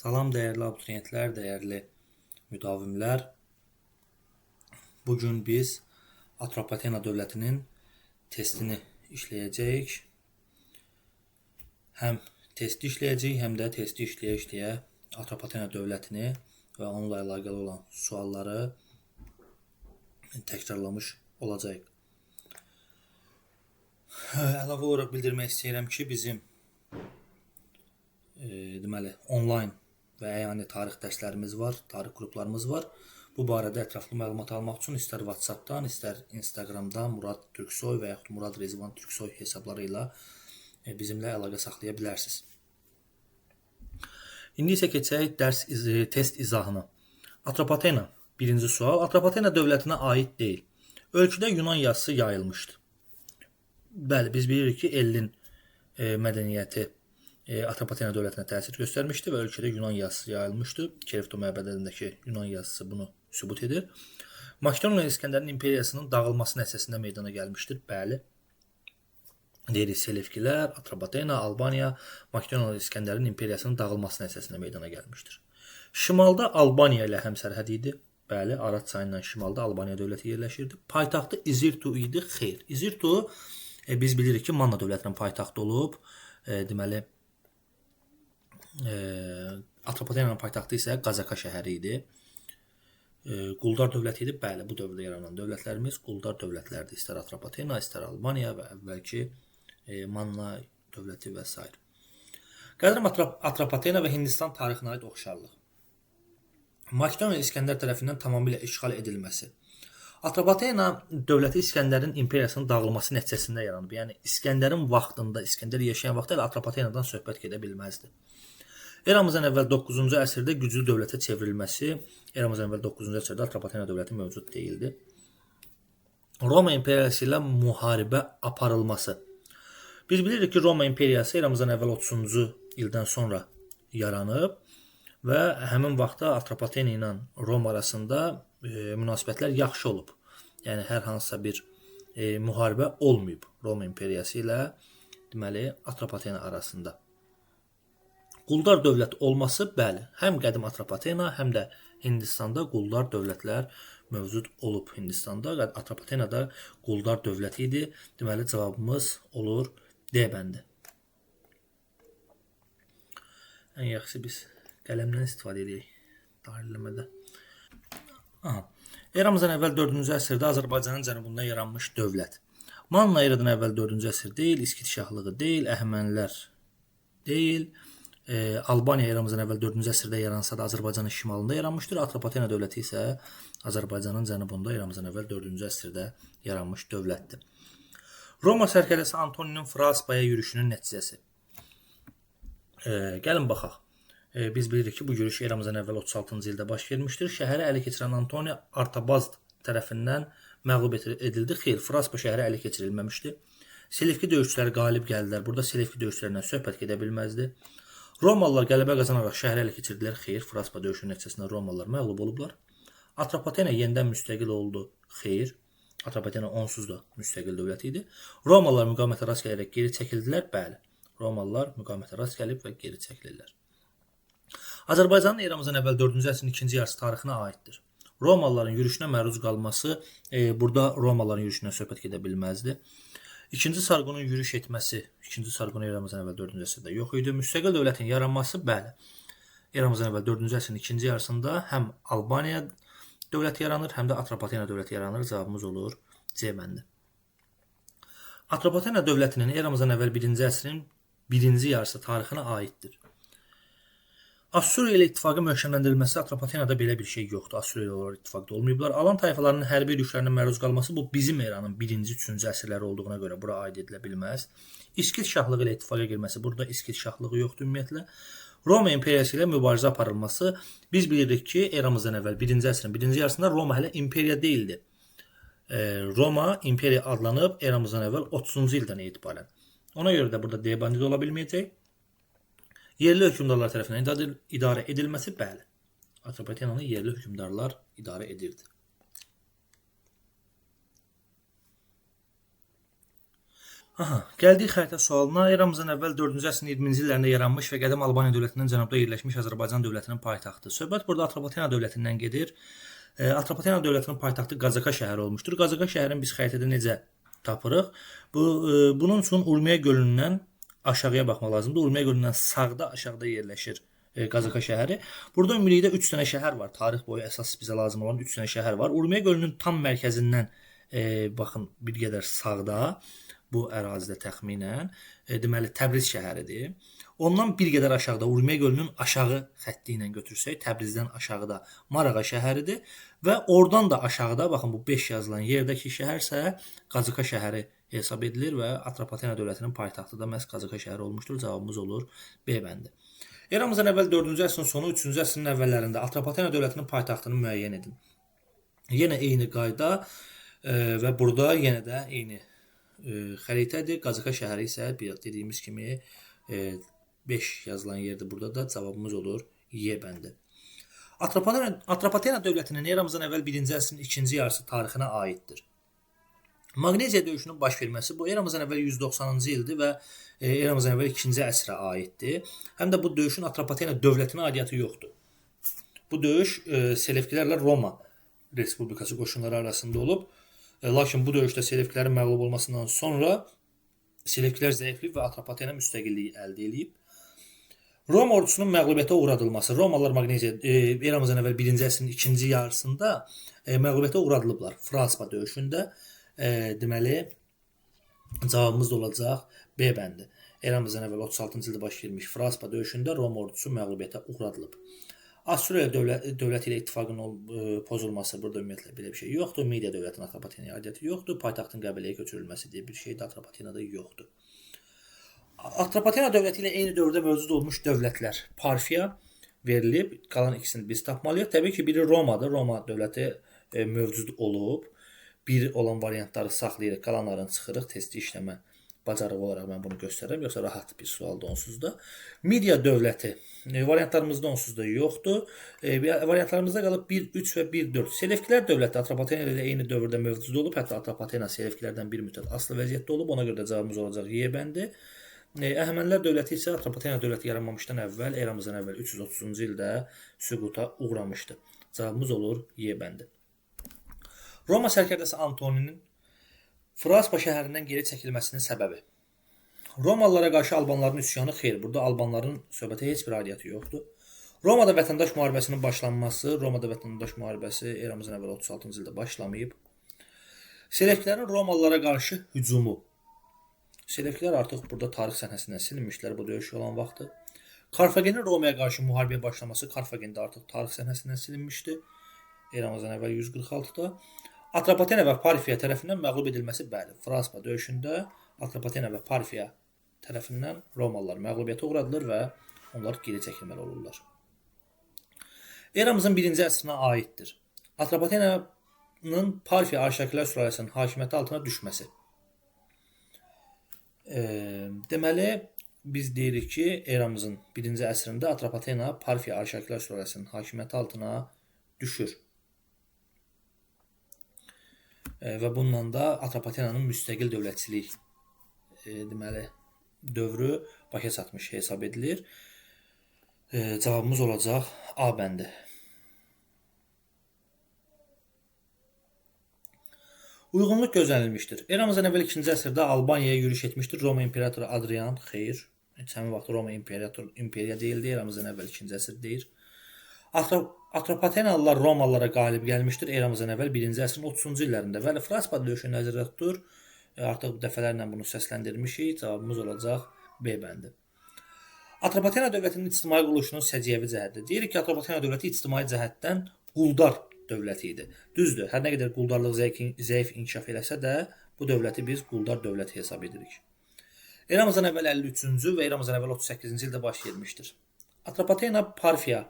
Salam dəyərli abituriyentlər, dəyərli müdavimlər. Bugün biz Atropatena dövlətinin testini işləyəcəyik. Həm testi işləyəcəyik, həm də testi işləyə-işləyə Atropatena dövlətini və onunla əlaqəli olan sualları təkrarlamış olacağıq. Əlavə olaraq bildirmək istəyirəm ki, bizim onlayn və əyani tarix dərslərimiz var, tarix qruplarımız var. Bu barədə ətraflı məlumat almaq üçün istər WhatsApp-dan, istər Instagram-dan Murad Türksoy və yaxud Murad Rezvan Türksoy hesabları ilə bizimlə əlaqə saxlaya bilərsiniz. İndi isə keçək test izahına. Atropatena, birinci sual. Atropatena dövlətinə aid deyil. Ölkədə Yunan yazısı yayılmışdı. Bəli, biz bilirik ki, Ellin mədəniyyəti Atropatena dövlətinə təsir göstərmişdi və ölkədə Yunan yazısı yayılmışdı. Kerifto məbədlərindəki Yunan yazısı bunu sübut edir. Makedoniya İskəndərin imperiyasının dağılması nəticəsində meydana gəlmişdir. Bəli. Deyirik, Selevkilər, Atropatena, Albaniya, Makedoniya İskəndərin imperiyasının dağılması nəticəsində meydana gəlmişdir. Şimalda Albaniya ilə həmsərhəd idi. Bəli, Arat çayından şimalda Albaniya dövləti yerləşirdi. Paytaxtı İzirtu idi. Xeyr. İzirtu biz bilirik ki, Manna dövlətinin paytaxtı olub. Deməli, Atropatenanın paytaxtı isə Qazaka şəhəri idi. Quldar dövləti idi. Bəli, bu dövrdə yaranan dövlətlərimiz quldar dövlətlərdir. İstər Atropatena, istər Albaniya və əvvəlki Manna dövləti və s. Qədim Atropatena və Hindistan tarixinə aid oxşarlıq. Makedoniya İskəndər tərəfindən tamamilə işğal edilməsi. Atropatena dövləti İskəndərin imperiyasının dağılması nəticəsində yaranıb. Yəni İskəndərin vaxtında, İskəndər yaşayan vaxtda elə Atropatenadan söhbət gedə bilməzdi. Eramızdan əvvəl 9-cu əsrdə güclü dövlətə çevrilməsi, eramızdan əvvəl 9-cu əsrdə Atropatena dövləti mövcud deyildi. Roma imperiyası ilə müharibə aparılması. Biz bilirik ki, Roma imperiyası eramızdan əvvəl 30-cu ildən sonra yaranıb və həmin vaxtda Atropatena ilə Roma arasında münasibətlər yaxşı olub. Yəni, hər hansısa bir müharibə olmayıb Roma imperiyası ilə deməli, Atropatena arasında. Quldar dövlət olması, bəli, həm qədim Atropatena, həm də Hindistanda quldar dövlətlər mövcud olub. Hindistanda, Atropatenada quldar dövləti idi. Deməli, cavabımız olur D bəndi. Ən yaxşı biz qələmdən istifadə edək tarihləmədə. Eramızdan əvvəl 4-cü əsrdə Azərbaycanın cənubunda yaranmış dövlət. Manna eradan əvvəl 4-cü əsr deyil, İskit şahlığı deyil, Əhəmənilər deyil. Albaniya eramızdan əvvəl 4-cü əsrdə yaransa da Azərbaycanın şimalında yaranmışdır. Atropatena dövləti isə Azərbaycanın cənubunda eramızdan əvvəl 4-cü əsrdə yaranmış dövlətdir. Roma sərkərdəsi Antoninin Fraspaya yürüşünün nəticəsi. Gəlin baxaq. Biz bilirik ki, bu yürüş eramızdan əvvəl 36-cı ildə baş vermişdir. Şəhəri ələ keçirən Antoni Artabazd tərəfindən məğlub edildi. Xeyr, Fraspa şəhəri ələ keçirilməmişdi. Selevki döyüşçüləri qalib gəldilər. Burada Selevki döyüşçülərindən söhbət gedə bilməzdi. Romalılar qələbə qazanaraq şəhəri ələ keçirdilər. Xeyr, Fraspa döyüşünün nəticəsində Romalılar məğlub olublar. Atropatena yenidən müstəqil oldu. Xeyr, Atropatena onsuz da müstəqil dövlət idi. Romalılar müqamətə rast gələrək geri çəkildilər. Bəli, Romalılar müqamətə rast gəlib və geri çəkilirlər. Azərbaycanın eramızdan əvvəl 4-cü əsrin ikinci yarısı tarixinə aiddir. Romalıların yürüşünə məruz qalması, burada Romalıların yürüşündən söhbət gedə bilməzdi. İkinci Sarqonun yürüş etməsi, ikinci Sarqon eramızdan əvvəl 4-cü əsrdə yox idi. Müstəqil dövlətin yaranması, bəli, eramızdan əvvəl 4-cü əsrin ikinci yarısında həm Albaniya dövləti yaranır, həm də Atropatena dövləti yaranır. Cavabımız olur C bəndi. Atropatena dövlətinin eramızdan əvvəl 1-ci əsrin birinci yarısı tarixinə aiddir. Assuriya ilə ittifaqı möhkəmləndirilməsi Atropatenada belə bir şey yoxdur. Assuriya ilə onlar ittifaqda olmayıblar. Alan tayfalarının hərbi yürüşlərinə məruz qalması bu bizim eranın 1-ci, 3-cü əsrləri olduğuna görə bura aid edilə bilməz. İskit şahlığı ilə ittifaqa girməsi, burada İskit şahlığı yoxdur ümumiyyətlə. Roma imperiyası ilə mübarizə aparılması, biz bilirik ki, eramızdan əvvəl 1-ci əsrin 1-ci yarısında Roma hələ imperiya deyildi. Roma imperiya adlanıb eramızdan əvvəl 30-cu ildən etibarən. Ona görə də burada D bəndi də ola bilməyəcək. Yerli hökmdarlar tərəfindən idarə edilməsi, bəli. Atropatenanı yerli hökmdarlar idarə edirdi. Aha, gəldik xəritə sualına. Eramızdan əvvəl 4-cü əsrin 20-ci illərində yaranmış və qədim Albaniya dövlətindən cənubda yerləşmiş Azərbaycan dövlətinin paytaxtı. Söhbət burada Atropatena dövlətindən gedir. Atropatena dövlətinin paytaxtı Qazaka şəhəri olmuşdur. Qazaka şəhərini biz xəritədə necə tapırıq? Bunun üçün Urmiya gölündən aşağıya baxmaq lazımdır. Urmiya gölündən sağda, aşağıda yerləşir Qazaka şəhəri. Burada ümumilikdə 3 dənə şəhər var. Tarix boyu əsas bizə lazım olan 3 dənə şəhər var. Urmiya gölünün tam mərkəzindən baxın bir qədər sağda bu ərazidə təxminən deməli Təbriz şəhəridir. Ondan bir qədər aşağıda Urmiya gölünün aşağı xətti ilə götürsək, Təbrizdən aşağıda Marağa şəhəridir və oradan da aşağıda baxın bu 5 yazılan yerdəki şəhərsə Qazaka şəhəri hesab edilir və Atropatena dövlətinin paytaxtı da məhz Qazaka şəhəri olmuşdur. Cavabımız olur B bəndi. Eramızdan əvvəl 4-cü əsrin sonu, 3-cü əsrin əvvəllərində Atropatena dövlətinin paytaxtını müəyyən edin. Yenə eyni qayda və burada yenə də eyni xəritədir. Qazaka şəhəri isə dediyimiz kimi 5 yazılan yerdir. Burada da cavabımız olur Y bəndi. Atropatena dövlətinin eramızdan əvvəl 1-ci əsrin 2-ci yarısı tarixinə aiddir. Maqneziya döyüşünün baş verməsi bu eramızdan əvvəl 190-cı ildir və eramızdan əvvəl 2-ci əsrə aiddir. Həm də bu döyüşün Atropatena dövlətinə aidiyyəti yoxdur. Bu döyüş Selevkilərlə Roma Respublikası qoşunları arasında olub. Lakin bu döyüşdə Selevkilərin məğlub olmasından sonra Selevkilər zəifləyib və Atropatena müstəqilliyi əldə edib. Roma ordusunun məğlubiyyətə uğradılması. Romalılar Maqneziya eramızdan əvvəl 1-ci əsrin 2-ci yarısında məğlubiyyətə uğradılıblar Fraspa döyüşündə. Deməli cavabımız da olacaq B bəndi. Eramızdan əvvəl 36-cı ildə baş vermiş Fraspa döyüşündə Roma ordusu məğlubiyyətə uğradılıb. Asuriya dövləti ilə ittifaqın pozulması, burada ümumiyyətlə belə bir şey yoxdur. Midiya dövlətinin Atropatenaya aidiyyəti yoxdur. Paytaxtın Qəbələyə köçürülməsi deyə bir şey də Atropatenada yoxdur. Atropatena dövləti ilə eyni dövrdə mövcud olmuş dövlətlər Parfiya verilib. Qalan ikisini biz tapmalıyıq. Təbii ki, biri Romadır. Roma dövləti mövcud olub. Bir olan variantları saxlayırıq, qalanlarını çıxırıq. Testi işləmə bacarığı olaraq mən bunu göstərirəm. Yoxsa rahat bir sualdır onsuz da. Midiya dövləti variantlarımızda onsuz da yoxdur. Variantlarımızda qalıb 1, 3 və 1, 4. Selevkilər dövləti Atropatena ilə eyni dövrdə mövcud olub. Hətta Atropatena Selevkilərdən bir müddət asılı vəziyyətdə olub. Ona görə də cavabımız olacaq Y bəndi. Əhəmənilər dövləti isə Atropatena dövləti yaranmamışdan əvvəl, eramızdan əvvəl 330-cu ildə süquta uğramışdı. Cavabımız olur Y bəndi. Roma sərkərdəsi Antoninin Fraspa şəhərindən geri çəkilməsinin səbəbi. Romalılara qarşı albanların üsyanı xeyr. Burada albanların söhbətə heç bir aidiyyəti yoxdur. Romada vətəndaş müharibəsinin başlanması, Romada vətəndaş müharibəsi eramızdan əvvəl 36-cı ildə başlamayıb. Selevkilərin Romalılara qarşı hücumu. Selevkilər artıq burada tarix səhnəsindən silinmişlər bu döyüş olan vaxtı. Karfagenin Romaya qarşı müharibəyə başlaması Karfagende artıq tarix səhnəsindən silinmişdi. Eramızdan əvvəl 146-da. Atropatena və Parfiya tərəfindən məğlub edilməsi bəli. Fraspa döyüşündə Atropatena və Parfiya tərəfindən Romalılar məğlubiyyətə uğradılır və onlar geri çəkilməli olurlar. Eramızın 1-ci əsrinə aiddir. Atropatenanın Parfiya Arşakilər sülaləsinin hakimiyyəti altına düşməsi. Deməli, biz deyirik ki, eramızın 1-ci əsrində Atropatena Parfiya Arşakilər sülaləsinin hakimiyyəti altına düşür. Və bununla da Atropatenanın müstəqil dövlətçilik deməli dövrü başa çatmış hesab edilir. Cavabımız olacaq A bəndi. Uyğunluq gözlənilmişdir. Eramızdan əvvəl 2-ci əsrdə Albaniyaya yürüş etmişdir Roma imperatoru Adrian. Xeyr, həmin vaxt Roma imperiya deyildi. Eramızdan əvvəl 2-ci əsr deyir. Atropatenalılar Romalılara qalib gəlmişdir eramızdan əvvəl 1-ci əsrin 30-cu illərində. Bəli, Fraspa döyüşünü nəzərdə tutur. Artıq dəfələrlə bunu səsləndirmişik. Cavabımız olacaq B bəndi. Atropatena dövlətinin ictimai quruluşunun səciyyəvi cəhəti. Deyirik ki, Atropatena dövləti ictimai cəhətdən quldar dövləti idi. Düzdür, hər nə qədər quldarlıq zəif inkişaf eləsə də, bu dövləti biz quldar dövləti hesab edirik. Eramızdan əvvəl 53-cü və eramızdan əvvəl 38-ci ildə baş vermişdir. Atropatena Parfiya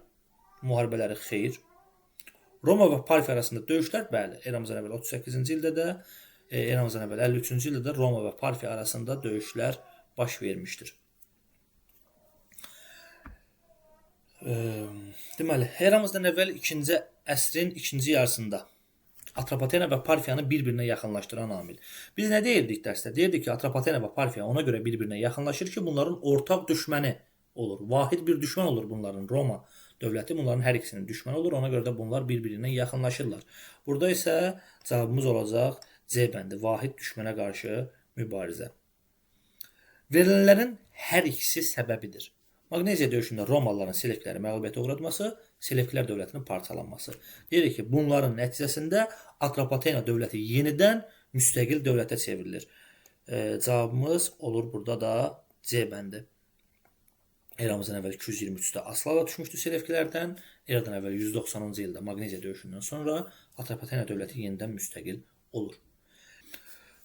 müharibələri xeyr. Roma və Parfiya arasında döyüşlər bəli. Eramızdan əvvəl 38-ci ildə də, eramızdan əvvəl 53-cü ildə də Roma və Parfiya arasında döyüşlər baş vermişdir. Deməli, eramızdan əvvəl 2-ci əsrin 2-ci yarısında Atropatena və Parfiyanı bir-birinə yaxınlaşdıran amil. Biz nə deyirdik dərsdə? Deyirdik ki, Atropatena və Parfiya ona görə bir-birinə yaxınlaşır ki, bunların ortaq düşməni olur. Vahid bir düşmən olur bunların. Roma dövləti bunların hər ikisinin düşməni olur. Ona görə də bunlar bir-birinə yaxınlaşırlar. Burada isə cavabımız olacaq C bəndi. Vahid düşmənə qarşı mübarizə. Verilənlərin hər ikisi səbəbidir. Maqneziya döyüşündə Romalıların Selevkiləri məğlubiyyətə uğratması, Selevkilər dövlətinin parçalanması. Deyirik ki, bunların nəticəsində Atropatena dövləti yenidən müstəqil dövlətə çevrilir. Cavabımız olur burada da C bəndi. Eramızdan əvvəl 223-də Aslava düşmüşdü Selevkilərdən. Eradan əvvəl 190-cı ildə Maqneziya döyüşündən sonra Atropatena dövləti yenidən müstəqil olur.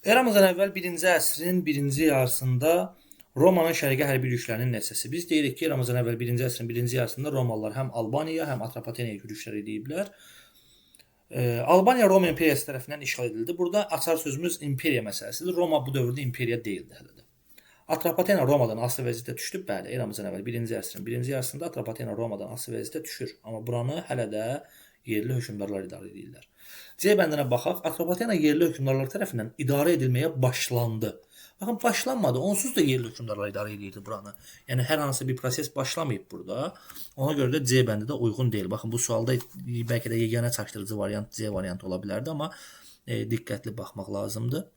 Eramızdan əvvəl 1-ci əsrin 1-ci yarısında Romanın şərqi hərbi yürüşlərinin nəticəsi. Biz deyirik ki, Eramızdan əvvəl 1-ci əsrin 1-ci yarısında Romalılar həm Albaniya, həm Atropatenaya yürüşlər ediblər. Albaniya Roma imperiyası tərəfindən işğal edildi. Burada açar sözümüz imperiya məsələsidir. Roma bu dövrdə imperiya deyildi hələ də. Atropatena Romadan asılı vəziyyətə düşdü. Bəli, Eramızdan əvvəl 1-ci əsrin 1-ci yarısında Atropatena Romadan asılı vəziyyətə düşür. Amma buranı hələ də yerli hökmdarlar idarə edirlər. C bəndinə baxaq. Atropatena yerli hökmdarlar tərəfindən idarə edilməyə başlandı. Baxın, başlanmadı. Onsuz da yerli hökmdarlar idarə edirdi buranı. Yəni, hər hansı bir proses başlamayıb burada. Ona görə də C bəndi də uyğun deyil. Baxın, bu sualda bəlkə də yeganə çaşdırıcı variant C variantı ola bilərdi, amma diqqətli baxmaq lazımdır.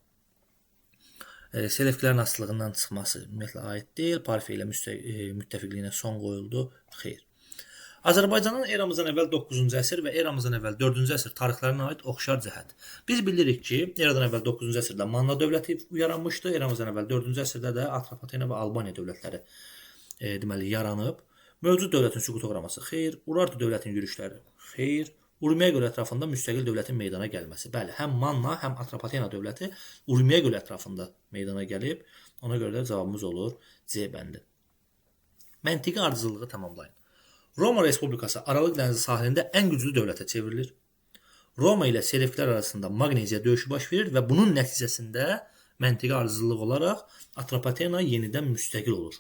Selevkilərin asılılığından çıxması ümumiyyətlə aid deyil. Parfiya ilə müttəfiqliyinə son qoyuldu. Xeyr. Azərbaycanın eramızdan əvvəl 9-cu əsr və eramızdan əvvəl 4-cü əsr tarixlərinə aid oxşar cəhət. Biz bilirik ki, eradan əvvəl 9-cu əsrdə Manna dövləti yaranmışdı, eramızdan əvvəl 4-cü əsrdə də Atropatena və Albaniya dövlətləri deməli yaranıb. Mövcud dövlətin süquta uğraması xeyr, Urartu dövlətinin yürüşləri xeyr, Urmiya göl ətrafında müstəqil dövlətin meydana gəlməsi. Bəli, həm Manna, həm Atropatena dövləti Urmiya göl ətrafında meydana gəlib. Ona görə də cavabımız olur C bəndi. Məntiqi ardıcıllığı tamamlayın. Roma Respublikası Aralıq dənizi sahilində ən güclü dövlətə çevrilir. Roma ilə Selevkilər arasında Maqneziya döyüşü baş verir və bunun nəticəsində məntiqi ardıcıllıq olaraq Atropatena yenidən müstəqil olur.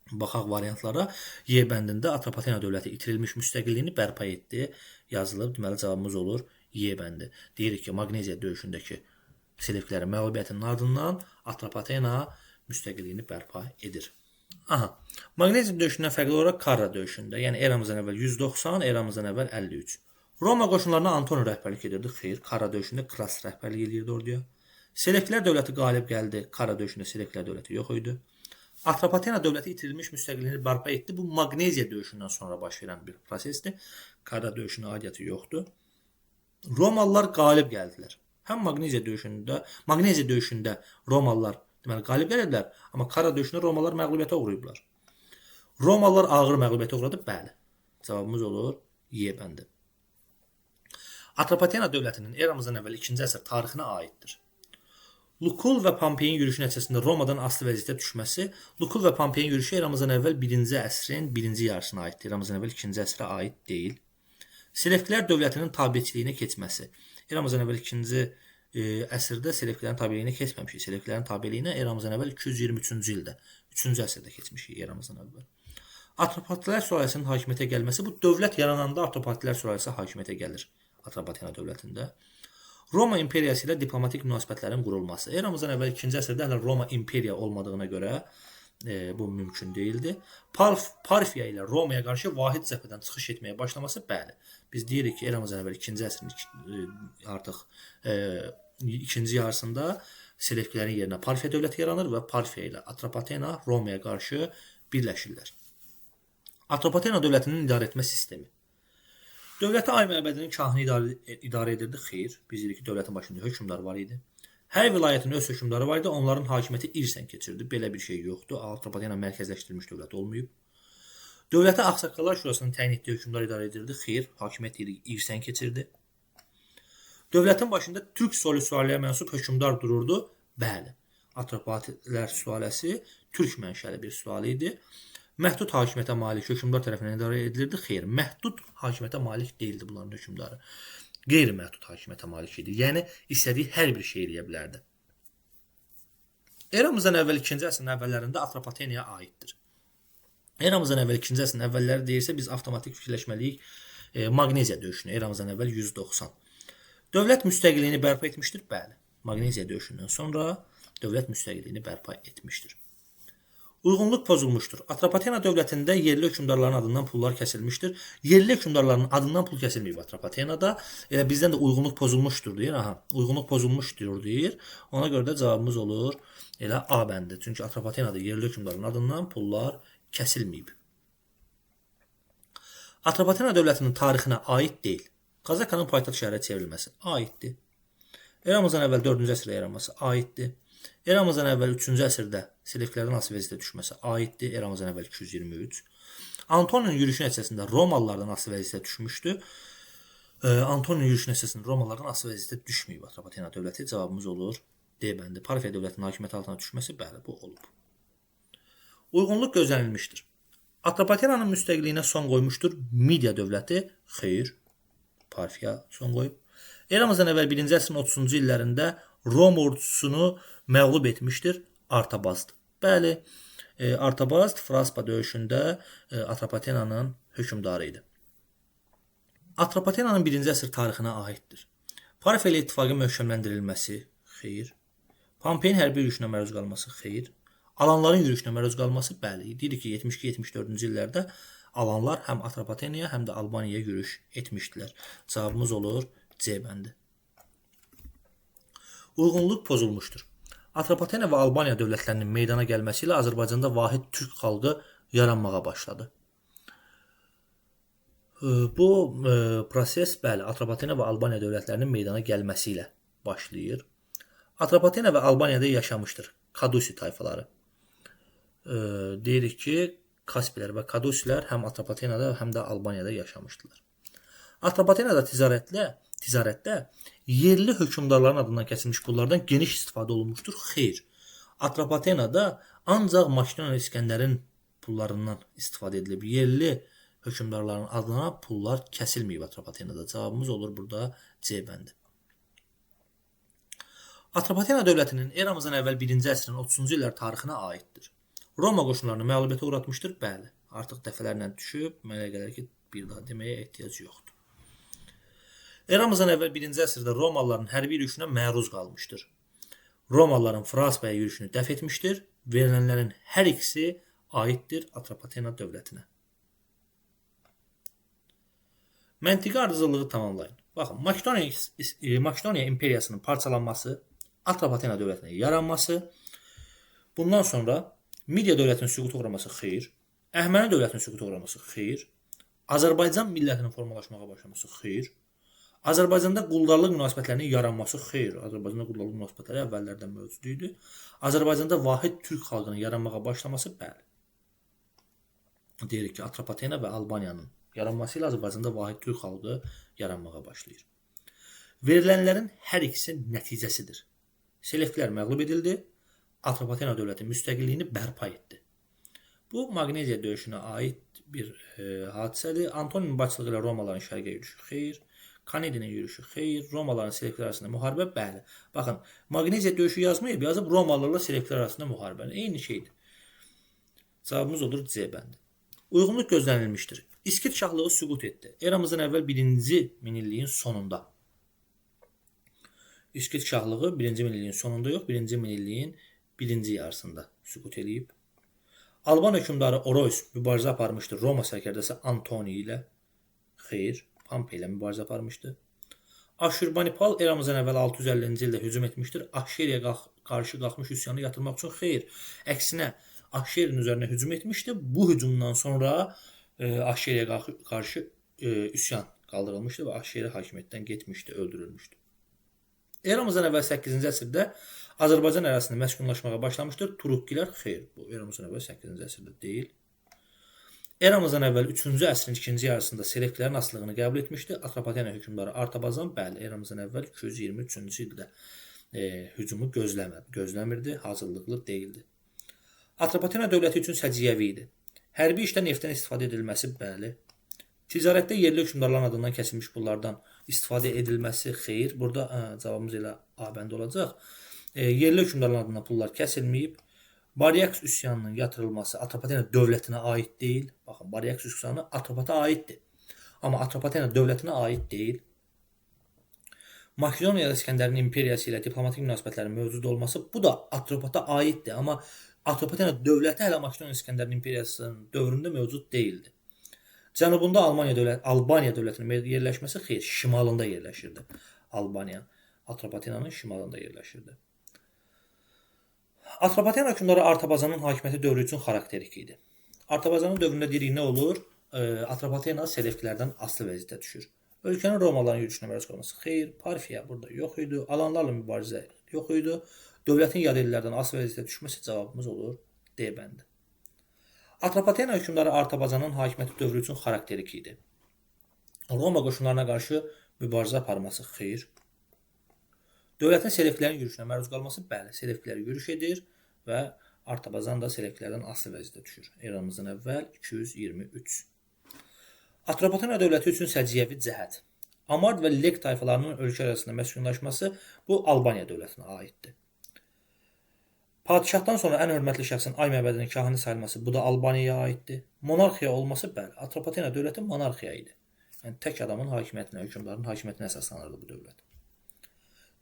Baxaq variantlara. Y bəndində Atropatena dövləti itirilmiş müstəqilliyini bərpa etdi. Yazılıb. Deməli cavabımız olur Y bəndi. Deyirik ki, Maqneziya döyüşündəki Selevkilərin məğlubiyyətinin ardından Atropatena müstəqilliyini bərpa edir. Aha. Maqneziya döyüşündən fərqli olaraq Karra döyüşündə, yəni eramızdan əvvəl 190, eramızdan əvvəl 53. Roma qoşunlarına Antoni rəhbərlik edirdi. Xeyr, Karra döyüşündə Kras rəhbərlik edirdi orduya. Selevkilər dövləti qalib gəldi. Karra döyüşündə Selevkilər dövləti yox idi. Atropatena dövləti itirilmiş müstəqilliyini bərpa etdi. Bu Maqneziya döyüşündən sonra baş verən bir prosesdir. Karra döyüşünə aidiyyəti yoxdur. Romalılar qalib gəldilər. Həm Maqneziya döyüşündə Romalılar deməli qalib gəliblər, amma Karra döyüşündə Romalılar məğlubiyyətə uğrayıblar. Romalılar ağır məğlubiyyətə uğradı? Bəli. Cavabımız olur Y bəndi. Atropatena dövlətinin eramızdan əvvəl 2-ci əsr tarixinə aiddir. Lukul və Pompeyin yürüşü nəticəsində Romadan asılı vəziyyətə düşməsi, Lukul və Pompeyin yürüşü eramızdan əvvəl 1-ci əsrin 1-ci yarısına aiddir. Eramızdan əvvəl 2-ci əsrə aid deyil. Selevkilər dövlətinin tabiçiliyinə keçməsi. Eramızdan əvvəl 2-ci əsrdə Selevkilərin tabiçiliyinə keçməmişik. Selevkilərin tabiçiliyinə eramızdan əvvəl 223-cü ildə, 3-cü əsrdə keçmişik eramızdan əvvəl. Atropatilər sülaləsinin hakimiyyətə gəlməsi, bu dövlət yarananda Atropatilər sülaləsi hakimiyyətə gəlir Atropatena dövlətində. Roma imperiyası ilə diplomatik münasibətlərin qurulması. Eramızdan əvvəl 2-ci əsrdə hələ Roma imperiya olmadığına görə bu mümkün deyildi. Parfiya ilə Romaya qarşı vahid cəbhədən çıxış etməyə başlaması, bəli. Biz deyirik ki, eramızdan əvvəl 2-ci əsrin artıq 2-ci yarısında Selevkilərin yerinə Parfiya dövləti yaranır və Parfiya ilə Atropatena Romaya qarşı birləşirlər. Atropatena dövlətinin idarə etmə sistemi. Dövləti ay məbədinin kahını idarə edirdi. Xeyr, biz deyirik ki, dövlətin başında hökmdar var idi. Hər vilayətin öz hökmdarı var idi, onların hakimiyyəti irsən keçirdi. Belə bir şey yoxdur. Atropatena mərkəzləşdirilmiş dövlət olmayıb. Dövləti Ağsaqqallar Şurasının təyin etdiyi hökmdar idarə edirdi. Xeyr, hakimiyyət irsən keçirdi. Dövlətin başında Türk sülaləyə mənsub hökmdar dururdu. Bəli, Atropatilər sülaləsi Türk mənşəli bir sülalə idi. Məhdud hakimiyyətə malik hökmdar tərəfindən idarə edilirdi. Xeyr, məhdud hakimiyyətə malik deyildi bunların hökmdarı. Qeyri-məhdud hakimiyyətə malik idi. Yəni, istədiyi hər bir şey eləyə bilərdi. Eramızdan əvvəl 2-ci əsrin əvvəllərində Atropatenaya aiddir. Eramızdan əvvəl 2-ci əsrin əvvəlləri deyirsə, biz avtomatik fikirləşməliyik Maqneziya döyüşünü. Eramızdan əvvəl 190. Dövlət müstəqilliyini bərpa etmişdir. Bəli. Maqneziya döyüşündən sonra dövlət müstəqilliyini bərpa etmişdir. Uyğunluq pozulmuşdur. Atropatena dövlətində yerli hökmdarların adından pullar kəsilmişdir. Yerli hökmdarların adından pul kəsilməyib Atropatenada. Elə bizdən də uyğunluq pozulmuşdur deyir. Aha, uyğunluq pozulmuşdur deyir. Ona görə də cavabımız olur elə A bəndi. Çünki Atropatenada yerli hökmdarların adından pullar kəsilməyib. Atropatena dövlətinin tarixinə aid deyil. Qazakanın paytaxt şəhərə çevrilməsi aiddir. Eramızdan əvvəl 4-cü əsrdə yaranması aiddir. Eramızdan əvvəl 3-cü əsrdə Selevkilərin asılı vəziyyətə düşməsi aiddir. Eramızdan əvvəl 223. Antoninin yürüşü nəticəsində Romalılardan asılı vəziyyətə düşmüşdü. Antoninin yürüşü nəticəsində Romalılardan asılı vəziyyətə düşməyib Atropatena dövləti. Cavabımız olur D bəndi. Parfiya dövlətinin hakimiyyəti altına düşməsi bəli bu olub. Uyğunluq gözlənilmişdir. Atropatenanın müstəqilliyinə son qoymuşdur Midiya dövləti. Xeyr. Parfiya son qoyub. Eramızdan əvvəl 1-ci əsrin 30-cu illərində Roma ordusunu məğlub etmişdir Artabazd. Bəli, Artabazd Fraspa döyüşündə Atropatenanın hökmdarı idi. Atropatenanın 1-ci əsr tarixinə aiddir. Parfiya ilə ittifaqın möhkəmləndirilməsi, xeyr. Pompeyin hərbi yürüşünə məruz qalması, xeyr. Alanların yürüşünə məruz qalması, bəli. Deyirik ki, 72-74-cü illərdə Alanlar həm Atropatenaya, həm də Albaniyaya yürüş etmişdilər. Cavabımız olur C bəndi. Uyğunluq pozulmuşdur. Atropatena və Albaniya dövlətlərinin meydana gəlməsi ilə Azərbaycanda vahid türk xalqı yaranmağa başladı. Bu proses, bəli, Atropatena və Albaniya dövlətlərinin meydana gəlməsi ilə başlayır. Atropatena və Albaniyada yaşamışdır Kadusi tayfaları. Deyirik ki, Kaspilər və Kadusilər həm Atropatenada, həm də Albaniyada yaşamışdılar. Atropatenada ticarətdə yerli hökmdarların adından kəsilmiş pullardan geniş istifadə olunmuşdur. Xeyr. Atropatenada ancaq Makedoniya İskəndərin pullarından istifadə edilib. Yerli hökmdarların adına pullar kəsilməyib Atropatenada. Cavabımız olur burada C bəndi. Atropatena dövlətinin eramızdan əvvəl 1-ci əsrin 30-cu illər tarixinə aiddir. Roma qoşunlarını məğlubiyyətə uğratmışdır. Bəli. Artıq dəfələrlə düşüb, mənə gəlir ki, bir daha deməyə ehtiyac yoxdur. Eramızdan əvvəl 1-ci əsrdə Romalıların hərbi yürüşünə məruz qalmışdır. Romalıların Fraspaya yürüşünü dəf etmişdir. Verilənlərin hər ikisi aiddir Atropatena dövlətinə. Məntiqi ardıcıllığı tamamlayın. Baxın, Makedoniya imperiyasının parçalanması, Atropatena dövlətinə yaranması, bundan sonra Midiya dövlətinin süquta uğraması, xeyr. Əhəməni dövlətinin süquta uğraması, xeyr. Azərbaycan millətinin formalaşmağa başlaması, xeyr. Azərbaycanda quldarlıq münasibətlərinin yaranması, xeyr. Azərbaycanda quldarlıq münasibətləri əvvəllərdən mövcud idi. Azərbaycanda vahid türk xalqının yaranmağa başlaması, bəli. Deyirik ki, Atropatena və Albaniyanın yaranması ilə Azərbaycanda vahid türk xalqı yaranmağa başlayır. Verilənlərin hər ikisi nəticəsidir. Selevkilər məğlub edildi. Atropatena dövləti müstəqilliyini bərpa etdi. Bu, Maqneziya döyüşünə aid bir hadisədir. Antoninin başçılığı ilə Romaların şərqə yürüşü, xeyr. Kanedinin yürüşü, xeyr. Romaların Selevkilər arasında müharibə, bəli. Baxın, Maqneziya döyüşü yazmayıb, yazıb Romalılarla Selevkilər arasında müharibə. Eyni şeydir. Cavabımız olur C bəndi. Uyğunluq gözlənilmişdir. İskit şahlığı süqut etdi. Eramızdan əvvəl 1-ci minilliyin sonunda. İskit şahlığı 1-ci minilliyin sonunda yox, 1-ci minilliyin 1-ci yarısında süqut edib. Alban hökmdarı Oroys mübarizə aparmışdır Roma sərkərdəsi Antoni ilə. Xeyr, Pompey ilə mübarizə aparmışdı. Aşurbanipal eramızdan əvvəl 650-ci ildə hücum etmişdir. Ahşeriyə qarşı qalxmış üsyanı yatırmaq üçün, xeyr. Əksinə, Ahşerin üzərinə hücum etmişdi. Bu hücumdan sonra Ahşeriyə qarşı üsyan qaldırılmışdı və Ahşeri hakimiyyətdən getmişdi, öldürülmüşdü. Eramızdan əvvəl 8-ci əsrdə Azərbaycan ərazisində məskunlaşmağa başlamışdır. Turukkilər, xeyr, bu eramızdan əvvəl 8-ci əsrdə deyil. Eramızdan əvvəl 3-cü əsrin ikinci yarısında Selevkilərin asılılığını qəbul etmişdi. Atropatena hökmdarı Artabazan, bəli, eramızdan əvvəl 223-cü ildə hücumu gözləmirdi, hazırlıqlı deyildi. Atropatena dövləti üçün səciyyəvi idi. Hərbi işdə neftdən istifadə edilməsi, bəli. Ticarətdə yerli hökmdarların adından kəsilmiş pullardan istifadə edilməsi, xeyr. Burada cavabımız elə A bəndi olacaq. Yerli hökmdarların adından pullar kəsilməyib. Baryaks üsyanının yatırılması Atropatena dövlətinə aid deyil. Baxın, Baryaks üsyanı Atropata aiddir. Amma Atropatena dövlətinə aid deyil. Makedoniya İskəndərin imperiyası ilə diplomatik münasibətlərin mövcud olması bu da Atropata aiddir, amma Atropatena dövləti hələ Makedoniya İskəndərin imperiyasının dövründə mövcud deyildi. Cənubunda Albaniya dövlətinin yerləşməsi xeyr, şimalında yerləşirdi. Albaniya Atropatenanın şimalında yerləşirdi. Atropatena hökmdarı Artabazanın hakimiyyəti dövrü üçün xarakterik idi. Artabazanın dövründə deyirik nə olur? Atropatena Selevkilərdən asılı vəziyyətə düşür. Ölkənin Romalıların yürüşünə məruz qalması xeyr, Parfiya burada yox idi, alanlarla mübarizə yox idi. Dövlətin yad ellərdən asılı vəziyyətə düşməsi cavabımız olur D bəndi. Atropatena hökmdarı Artabazanın hakimiyyəti dövrü üçün xarakterik idi. Roma qoşunlarına qarşı mübarizə aparması xeyr. Dövlətin Selevkilərin yürüşünə məruz qalması bəli, Selevkilər yürüş edir və Artabazan da Selevkilərdən asılı vəziyyətə düşür. Eramızdan əvvəl 223. Atropatena dövləti üçün səciyyəvi cəhət. Amard və Lek tayfalarının ölkə arasında məskunlaşması bu Albaniya dövlətinə aiddir. Padişahdan sonra ən hörmətli şəxsin ay məbədinin kahini sayılması bu da Albaniyaya aiddir. Monarxiya olması bəli, Atropatena dövləti monarxiya idi. Yəni tək adamın hakimiyyətinə, hökmdarın hakimiyyətinə əsaslanırdı bu dövlət.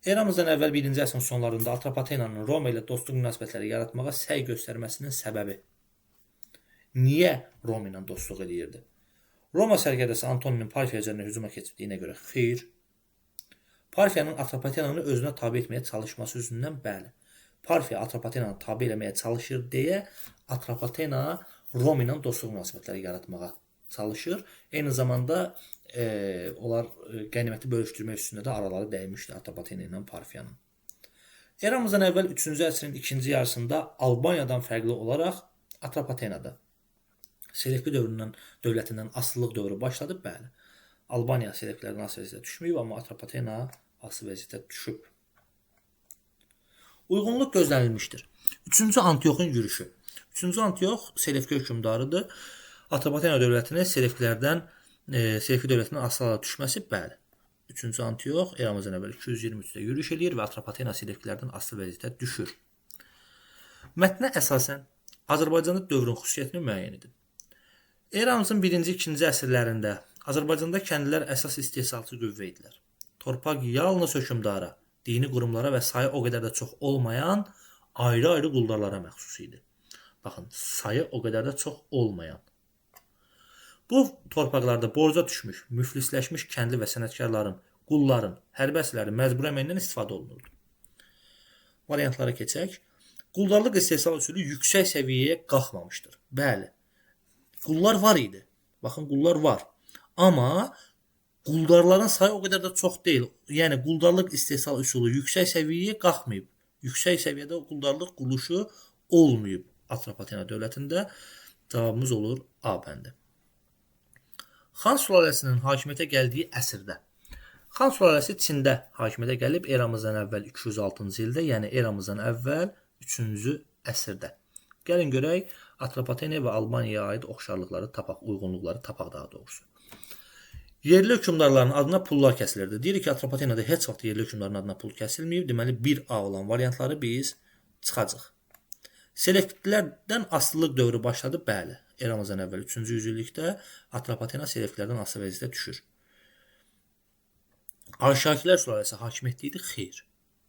Eramızdan əvvəl 1-ci əsrin sonlarında Atropatenanın Roma ilə dostluq münasibətləri yaratmağa səy göstərməsinin səbəbi. Niyə Roma ilə dostluq edirdi? Roma sərkərdəsi Antoninin Parfiya üzərinə hücuma keçdiyinə görə xeyr. Parfiyanın Atropatenanı özünə tabe etməyə çalışması üzündən bəli. Parfiya Atropatenanı tabe etməyə çalışır deyə Atropatena Roma ilə dostluq münasibətləri yaratmağa çalışır. Eyni zamanda onlar qəniməti bölüşdürmək üstündə də araları dəymişdi Atropatena ilə Parfiyanın. Eramızdan əvvəl 3-cü əsrin ikinci yarısında Albaniyadan fərqli olaraq Atropatenada Selevki dövlətindən asılılıq dövrü başladı, bəli. Albaniya Selevkilərdən asılı vəziyyətə düşməyib, amma Atropatena asılı vəziyyətə düşüb. Uyğunluq gözlənilmişdir. 3-cü Antioxun yürüşü. 3-cü Antiox Selevki hökmdarıdır. Atropatena dövlətini Selevki dövlətindən asılı düşməsi bəli. 3-cü Antiox eramızdan əvvəl 223-də yürüş edir və Atropatena Selevkilərdən asılı vəziyyətə düşür. Mətnə əsasən Azərbaycanda dövrün xüsusiyyətini müəyyən edin. Eramızın 1-ci, 2-ci əsrlərində Azərbaycanda kəndlilər əsas istehsalçı qüvvə idilər. Torpaq yalnız hökmdara, dini qurumlara və sayı o qədər də çox olmayan ayrı-ayrı quldarlara məxsus idi. Baxın, sayı o qədər də çox olmayan. Bu torpaqlarda borca düşmüş, müflisləşmiş kəndli və sənətkarların, qulların, hərbi əsirlərin məcbur əməyindən istifadə olunurdu. Variantlara keçək. Quldarlıq istehsal üsulü yüksək səviyyəyə qalxmamışdır. Bəli. Qullar var idi. Baxın, qullar var. Amma quldarların sayı o qədər də çox deyil. Yəni, quldarlıq istehsal üsulu yüksək səviyyəyə qalxmayıb. Yüksək səviyyədə quldarlıq quruluşu olmayıb Atropatena dövlətində. Cavabımız olur A bəndi. Xan sülaləsinin hakimiyyətə gəldiyi əsrdə. Xan sülaləsi Çində hakimiyyətə gəlib eramızdan əvvəl 206-cı ildə, yəni eramızdan əvvəl 3-cü əsrdə. Gəlin görək, Atropatena və Albaniyaya aid oxşarlıqları tapaq, uyğunluqları tapaq daha doğrusu. Yerli hökmdarların adına pullar kəsilirdi. Deyirik ki, Atropatenada heç vaxt yerli hökmdarların adına pul kəsilməyib. Deməli, 1A olan variantları biz çıxacaq. Selevkilərdən asılılıq dövrü başladı, bəli. Eramızdan əvvəl 3-cü yüzillikdə Atropatena Selevkilərdən asılı vəziyyətə düşür. Arşakilər sülaləsi hakimiyyətli idi, xeyr.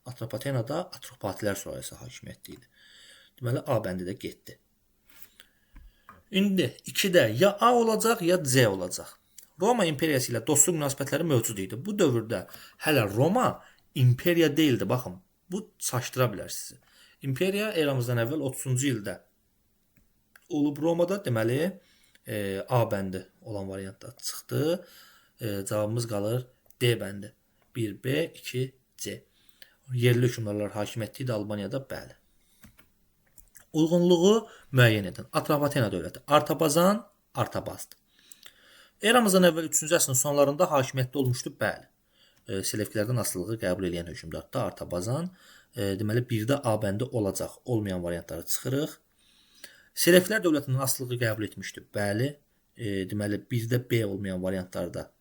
Atropatenada Atropatilər sülaləsi hakimiyyətli idi. Deməli, A bəndi də getdi. İndi 2-də ya A olacaq, ya C olacaq. Roma imperiyası ilə dostluq münasibətləri mövcud idi. Bu dövrdə hələ Roma imperiya deyildi, baxın. Bu çaşdıra bilər sizi. İmperiya eramızdan əvvəl 30-cu ildə olub Romada, deməli A bəndi olan variantda çıxdı. Cavabımız qalır D bəndi. 1B, 2C. Yerli hökmdarlar hakimiyyətli idi Albaniyada, bəli. Uyğunluğu müəyyən edin. Atropatena dövləti. Artabazan, Artabazdır. Eramızdan əvvəl 3-cü əsrin sonlarında hakimiyyətdə olmuşdu, bəli. Selevkilərdən asılılığı qəbul edən hökmdarda Artabazan. Deməli, 1-də A bəndi olacaq. Olmayan variantları çıxırıq. Selevkilər dövlətinin asılılığı qəbul etmişdi, bəli. Deməli, 1-də B olmayan variantları da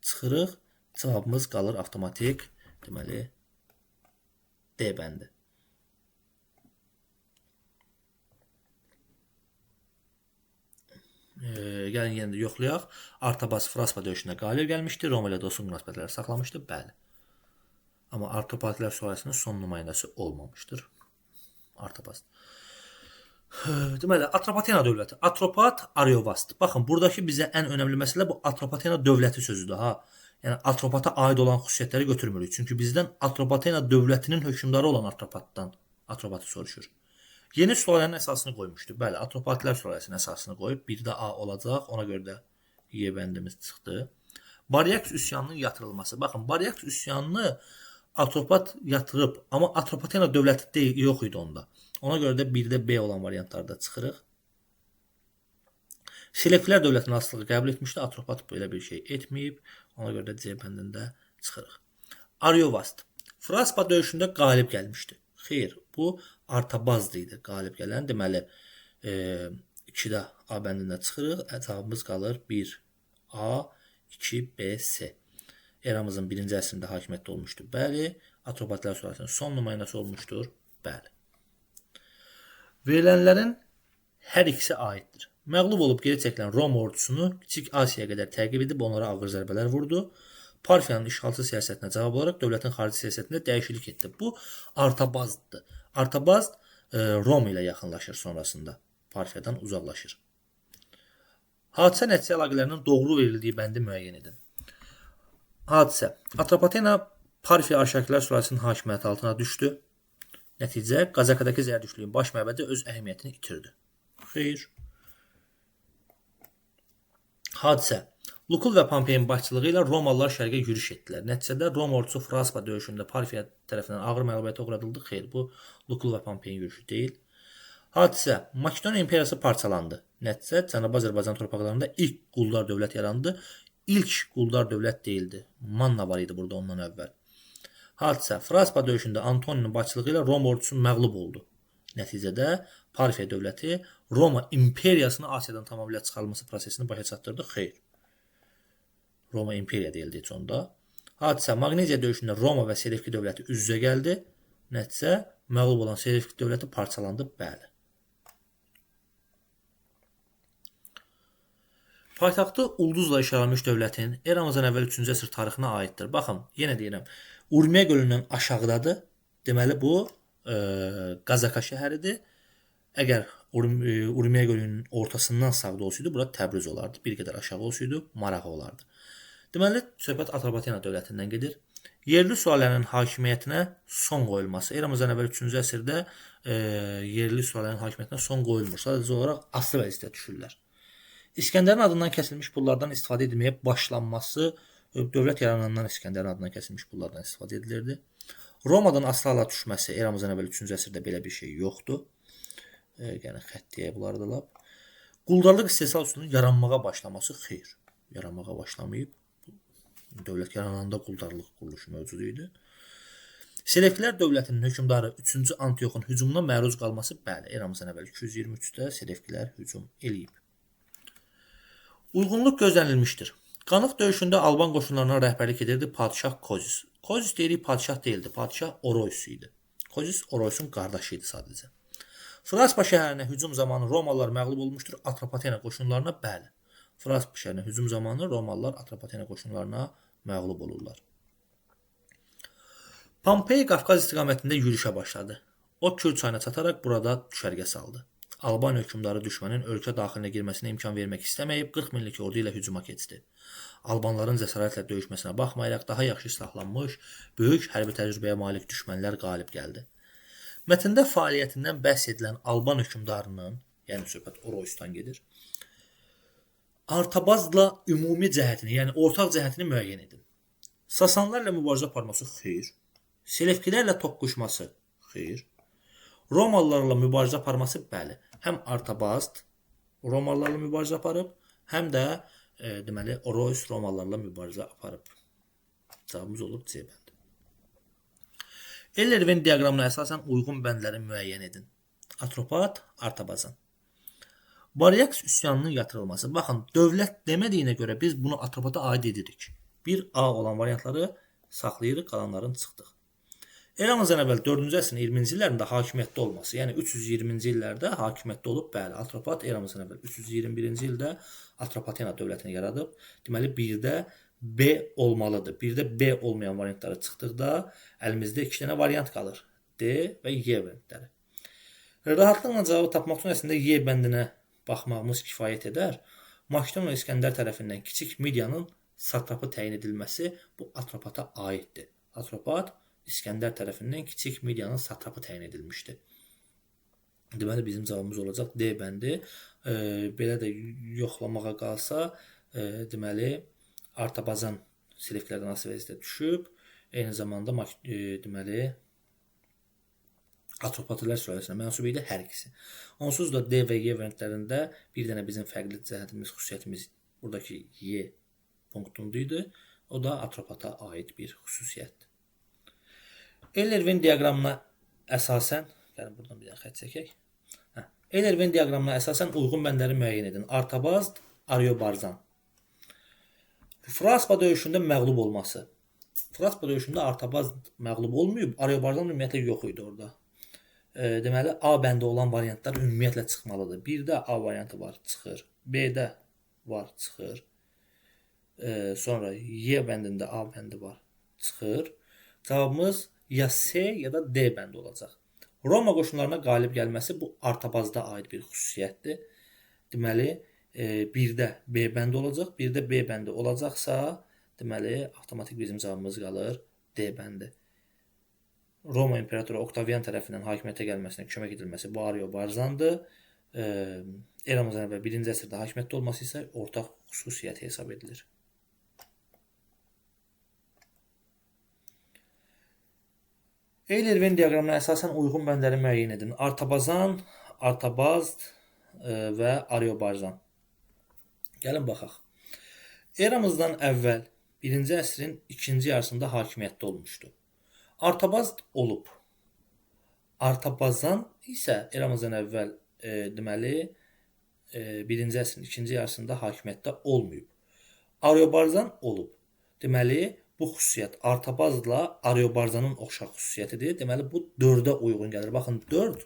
çıxırıq. Cavabımız qalır avtomatik. Deməli, D bəndi. Gəlin yenə də yoxlayaq. Artabaz Fraspa döyüşündə qalib gəlmişdi. Roma ilə dostluq münasibətləri saxlamışdı. Bəli. Amma Atropatilər sülaləsinin son nümayəndəsi olmamışdır. Artabaz. Deməli, Atropatena dövləti. Atropat, Ariovast. Baxın, buradakı bizə ən önəmli məsələ bu Atropatena dövləti sözüdür ha. Yəni Atropata aid olan xüsusiyyətləri götürmürük. Çünki bizdən Atropatena dövlətinin hökmdarı olan Atropatdan Atropatı soruşur. Yeni sülalənin əsasını qoymuşdu. Bəli, Atropatilər sülaləsinin əsasını qoyub. Bir də A olacaq. Ona görə də Y bəndimiz çıxdı. Baryaks üsyanının yatırılması. Baxın, Baryaks üsyanını Atropat yatırıb, amma Atropatena dövləti deyil, yox idi onda. Ona görə də bir də B olan variantlarda çıxırıq. Selevkilər dövlətinin asılılığı qəbul etmişdi. Atropat belə bir şey etməyib. Ona görə də C bəndində çıxırıq. Ariovast. Fraspa döyüşündə qalib gəlmişdi. Xeyr, bu Artabazdı idi qalib gələn. Deməli, 2-də A bəndində çıxırıq. Cavabımız qalır 1A, 2B, C. Eramızın 1-ci əsrində hakimiyyətdə olmuşdur. Bəli. Atropatilər sülaləsinin son nümayəndəsi olmuşdur. Bəli. Verilənlərin hər ikisi aiddir. Məğlub olub geri çəkilən Roma ordusunu Kiçik Asiyaya qədər təqib edib onlara ağır zərbələr vurdu. Parfiyanın işğalçı siyasətinə cavab olaraq dövlətin xarici siyasətində dəyişiklik etdi. Bu Artabazdır. Artabaz Roma ilə yaxınlaşır sonrasında. Parfiyadan uzaqlaşır. Hadisə nəticə əlaqələrinin doğru verildiyi bəndi müəyyən edin. Hadisə. Atropatena Parfiya Arşakilər sülaləsinin hakimiyyəti altına düşdü. Nəticə, Qazakadakı zərdüştlüyün baş məbədi öz əhəmiyyətini itirdi. Xeyr. Hadisə. Lukul və Pompeyin başçılığı ilə Romalılar şərqə yürüş etdilər. Nəticədə Roma ordusu Fraspa döyüşündə Parfiya tərəfindən ağır məğlubiyyətə uğradıldı. Xeyr, bu Lukul və Pompeyin yürüşü deyil. Hadisə. Makedoniya imperiyası parçalandı. Nəticə, Cənubi Azərbaycan torpaqlarında ilk quldar dövlət yarandı. İlk quldar dövlət deyildi. Manna var idi burada ondan əvvəl. Hadisə. Fraspa döyüşündə Antoninin başçılığı ilə Roma ordusu məğlub oldu. Nəticədə Parfiya dövləti Roma imperiyasını Asiyadan tamamilə çıxarılması prosesini başa çatdırdı. Xeyr. Roma imperiya deyildi heç onda. Hadisə. Magneziya döyüşündə Roma və Selevki dövləti üz-üzə gəldi. Nəticə, məğlub olan Selevki dövləti parçalandı. Bəli. Paytaxtı ulduzla işarəlmiş dövlətin eramızdan əvvəl 3-cü əsr tarixinə aiddir. Baxın, yenə deyirəm, Urmiya gölündən aşağıdadır. Deməli, bu Qazaka şəhəridir. Əgər Urmiya gölünün ortasından sağda olsaydı, bura Təbriz olardı. Bir qədər aşağı olsaydı, Marağa olardı. Deməli, söhbət Atropatena dövlətindən gedir. Yerli sülalənin hakimiyyətinə son qoyulması. Eramızdan əvvəl 3-cü əsrdə yerli sülalənin hakimiyyətinə son qoyulmur. Sadəcə olaraq asılı vəziyyətə düşürlər. İskəndərin adından kəsilmiş pullardan istifadə edilməyə başlanması, dövlət yaranandan İskəndərin adından kəsilmiş pullardan istifadə edilirdi. Romadan asılı hala düşməsi eramızdan əvvəl 3-cü əsrdə belə bir şey yoxdur. Yəni xəttiyə bunları da lap. Quldarlıq istehsal üsulunun yaranmağa başlaması xeyr. Yaranmağa başlamayıb. Dövlət yarananda quldarlıq quruluşu mövcud idi. Selevkilər dövlətinin hökmdarı 3-cü Antioxun hücumuna məruz qalması bəli, eramızdan əvvəl 223-də Selevkilər hücum eləyib. Uyğunluq gözlənilmişdir. Qanıq döyüşündə Alban qoşunlarına rəhbərlik edirdi padişah Kozis. Kozis deyirik, padişah deyildi, padişah Oroyus idi. Kozis Oroyusun qardaşı idi sadəcə. Fraspa şəhərinə hücum zamanı Romalılar məğlub olmuşdur Atropatena qoşunlarına, bəli. Fraspa şəhərinə hücum zamanı Romalılar Atropatena qoşunlarına məğlub olurlar. Pompey Qafqaz istiqamətində yürüşə başladı. O Kür çayına çataraq burada düşərgə saldı. Alban hökmdarı düşmənin ölkə daxilinə girməsinə imkan vermək istəməyib 40 minlik ordu ilə hücuma keçdi. Albanların cəsarətlə döyüşməsinə baxmayaraq daha yaxşı silahlanmış, böyük hərbi təcrübəyə malik düşmənlər qalib gəldi. Mətndə fəaliyyətindən bəhs edilən Alban hökmdarının, yəni söhbət Oroyusdan gedir, Artabazla ümumi cəhətini, yəni ortaq cəhətini müəyyən edin. Sasanlarla mübarizə aparması xeyr. Selevkilərlə toqquşması xeyr. Romalılarla mübarizə aparması bəli. Həm Artabaz Romalılarla mübarizə aparıb, həm də deməli Oroyus Romalılarla mübarizə aparıb. Cavabımız olur C bəndi. Eller-Venn diaqramına əsasən uyğun bəndləri müəyyən edin. Atropat, Artabazın. Baryaks üsyanının yatırılması. Baxın, dövlət demədiyinə görə biz bunu Atropata aid edirik. 1A olan variantları saxlayırıq, qalanların çıxdıq. Eramızdan əvvəl 4-cü əsrin 20-ci illərində hakimiyyətdə olması, yəni 320-ci illərdə hakimiyyətdə olub, bəli, Atropat eramızdan əvvəl 321-ci ildə Atropatena dövlətini yaradıb. Deməli, 1-də B olmalıdır. Bir də B olmayan variantları çıxdıqda əlimizdə 2 dənə variant qalır. D və Y variantları. Rahatlıqla cavabı tapmaq üçün əslində Y bəndinə baxmağımız kifayət edər. Makdonald İskəndər tərəfindən kiçik medianın satrapı təyin edilməsi bu atropata aiddir. Atropat İskəndər tərəfindən kiçik medianın satrapı təyin edilmişdir. Deməli, bizim cavabımız olacaq D bəndi. Belə də yoxlamağa qalsa, deməli, Artabazan seleklərdən asılı vəziyyətdə düşüb. Eyni zamanda, deməli, Atropatilər sülaləsinə mənsub idi hər ikisi. Onsuz da D və Y variantlarında bir dənə bizim fərqli cəhətimiz, xüsusiyyətimiz buradakı Y punktunda idi. O da atropata aid bir xüsusiyyətdir. Euler-Venn diaqramına əsasən, gəlin buradan bir dənə xətt çəkək. Euler-Venn diaqramına əsasən uyğun bəndləri müəyyən edin. Artabazd, Ariobarzan. Fraspa döyüşündə məğlub olması. Fraspa döyüşündə Artabazd məğlub olmayıb, Ariobarzan ümumiyyətlə yox idi orada. Deməli, A bəndi olan variantlar ümumiyyətlə çıxmalıdır. Bir də A variantı var, çıxır. B-də var, çıxır. Sonra Y bəndində A bəndi var, çıxır. Cavabımız ya C ya da D bəndi olacaq. Roma qoşunlarına qalib gəlməsi bu Artabazda aid bir xüsusiyyətdir. Deməli, bir də B bəndi olacaq, bir də B bəndi olacaqsa, deməli, avtomatik bizim cavabımız qalır D bəndi. Roma İmperatoru Oktavian tərəfindən hakimiyyətə gəlməsinə kömək edilməsi bu Ariobarzandır. Eramızdan əvvəl 1-ci əsrdə hakimiyyətdə olması isə ortaq xüsusiyyət hesab edilir. Euler-Venn diaqramına əsasən uyğun bəndləri müəyyən edin. Artabazan, Artabazd və Ariobarzan. Gəlin baxaq. Eramızdan əvvəl 1-ci əsrin 2-ci yarısında hakimiyyətdə olmuşdu. Artabazd olub. Artabazan isə eramızdan əvvəl deməli 1-ci əsrin 2-ci yarısında hakimiyyətdə olmayıb. Ariobarzan olub. Deməli, bu xüsusiyyət Artabazdla Ariobarzanın oxşar xüsusiyyətidir. Deməli, bu 4-ə uyğun gəlir. Baxın, 4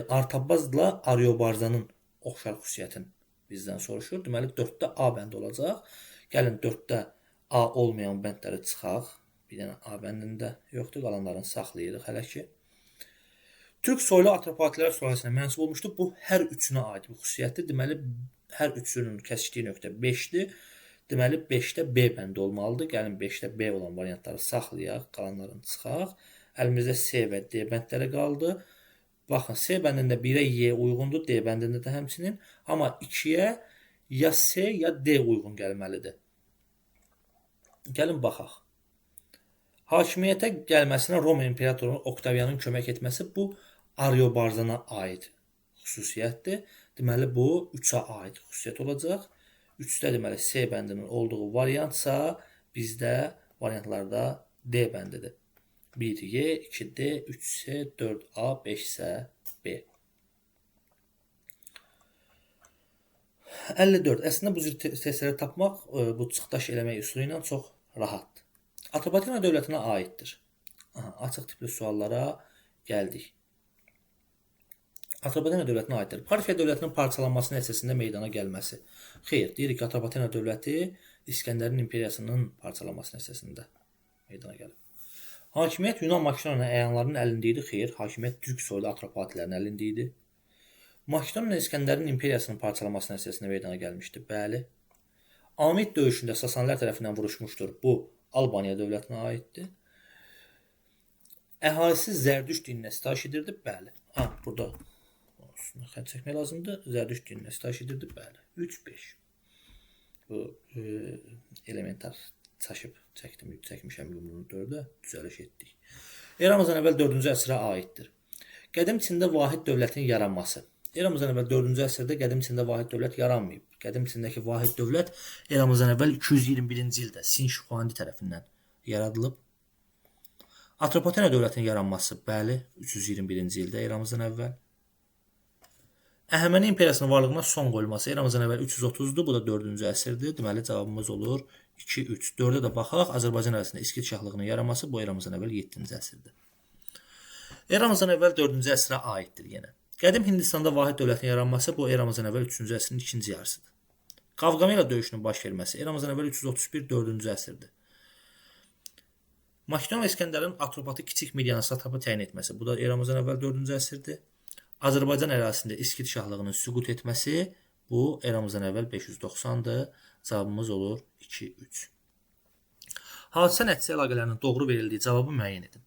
Artabazdla Ariobarzanın oxşar xüsusiyyətini bizdən soruşur. Deməli, 4-də A bəndi olacaq. Gəlin, 4-də A olmayan bəndləri çıxaq. Bir dənə A bəndində yoxdur, qalanlarını saxlayırıq hələ ki. Türk soylu atropatilər sülaləsinə mənsub olmuşdur. Bu, hər üçünə aid bir xüsusiyyətdir. Deməli, hər üçünün kəsişdiyi nöqtə 5-dir. Deməli, 5-də B bəndi olmalıdır. Gəlin, 5-də B olan variantları saxlayaq, qalanlarını çıxaq. Əlimizdə C və D bəndləri qaldı. Baxın, C bəndində 1-ə Y uyğundur, D bəndində də həmçinin. Amma 2-yə ya C, ya D uyğun gəlməlidir. Gəlin, baxaq. Hakimiyyətə gəlməsinə Roma İmperatoru Oktavianın kömək etməsi bu Ariobarzana aid xüsusiyyətdir. Deməli, bu 3-ə aid xüsusiyyət olacaq. 3-də deməli C bəndinin olduğu variantsa bizdə variantlarda D bəndidir. 1Y, 2D, 3C, 4A, 5C, B. 54. Əslində bu cür testləri tapmaq bu çıxdaş eləmək üsulu ilə çox rahatdır. Atropatena dövlətinə aiddir. Açıq tipli suallara gəldik. Atropatena dövlətinə aiddir. Parfiya dövlətinin parçalanması nəticəsində meydana gəlməsi. Xeyr, deyirik ki, Atropatena dövləti İskəndərin imperiyasının parçalanması nəticəsində meydana gəlir. Hakimiyyət Yunan Makedoniya əyanlarının əlində idi. Xeyr, hakimiyyət Türk soylu atropatlərin əlində idi. Makedoniya İskəndərin imperiyasının parçalanması nəticəsində meydana gəlmişdi. Bəli. Amid döyüşündə Sasanilər tərəfindən vuruşmuşdur. Bu Albaniya dövlətinə aiddir. Əhalisi Zərdüşt dininə sitayiş edirdi. Bəli. Burada xətt çəkmək lazımdır. Zərdüşt dininə sitayiş edirdi. Bəli. 3-5. Bu elementar çəkmişəm yumruğunu 4-ə, düzəliş etdik. Eramızdan əvvəl 4-cü əsrə aiddir. Qədim Çində vahid dövlətin yaranması. Eramızdan əvvəl 4-cü əsrdə qədim Çində vahid dövlət yaranmayıb. Qədim Çindəki vahid dövlət eramızdan əvvəl 221-ci ildə Sin Şixuandi tərəfindən yaradılıb. Atropatena dövlətinin yaranması, bəli, 321-ci ildə eramızdan əvvəl. Əhəməni imperiyasının varlığına son qoyulması eramızdan əvvəl 330-dur, bu da 4-cü əsrdir. Deməli, cavabımız olur 2-3. 4-də də baxaq, Azərbaycan ərazisində İskit şahlığının yaranması bu eramızdan əvvəl 7-ci əsrdir. Eramızdan əvvəl 4-cü əsrə aiddir yenə. Qədim Hindistanda vahid dövlətin yaranması bu eramızdan əvvəl 3-cü əsrin 2-ci yarısıdır. Qavqamela döyüşünün baş verməsi eramızdan əvvəl 331 4-cü əsrdir. Makedon İskəndərin Atropatı kiçik Midiyanı satrapa təyin etməsi, bu da eramızdan əvvəl 4-cü əsrdir. Azərbaycan ərazisində İskit şahlığının süqut etməsi, bu eramızdan əvvəl 590-dır. Cavabımız olur 2-3. Hadisə nəticə əlaqələrinin doğru verildiyi cavabı müəyyən edin.